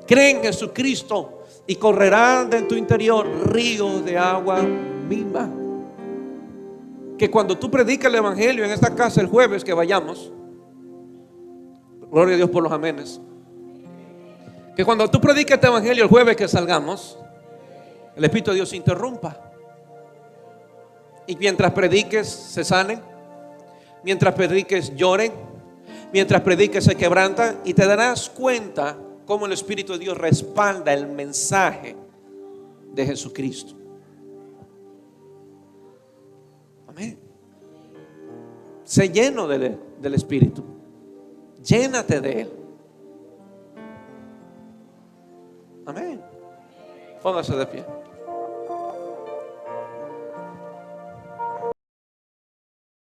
Cree en Jesucristo y correrán de tu interior ríos de agua viva. Que cuando tú predicas el evangelio en esta casa el jueves que vayamos, gloria a Dios por los amenes, que cuando tú predicas este evangelio el jueves que salgamos, el Espíritu de Dios se interrumpa y mientras prediques se sanen, mientras prediques lloren, mientras prediques se quebrantan, y te darás cuenta cómo el Espíritu de Dios respalda el mensaje de Jesucristo. Amén. Sé lleno del Espíritu. Llénate de Él. Amén. Póngase de pie.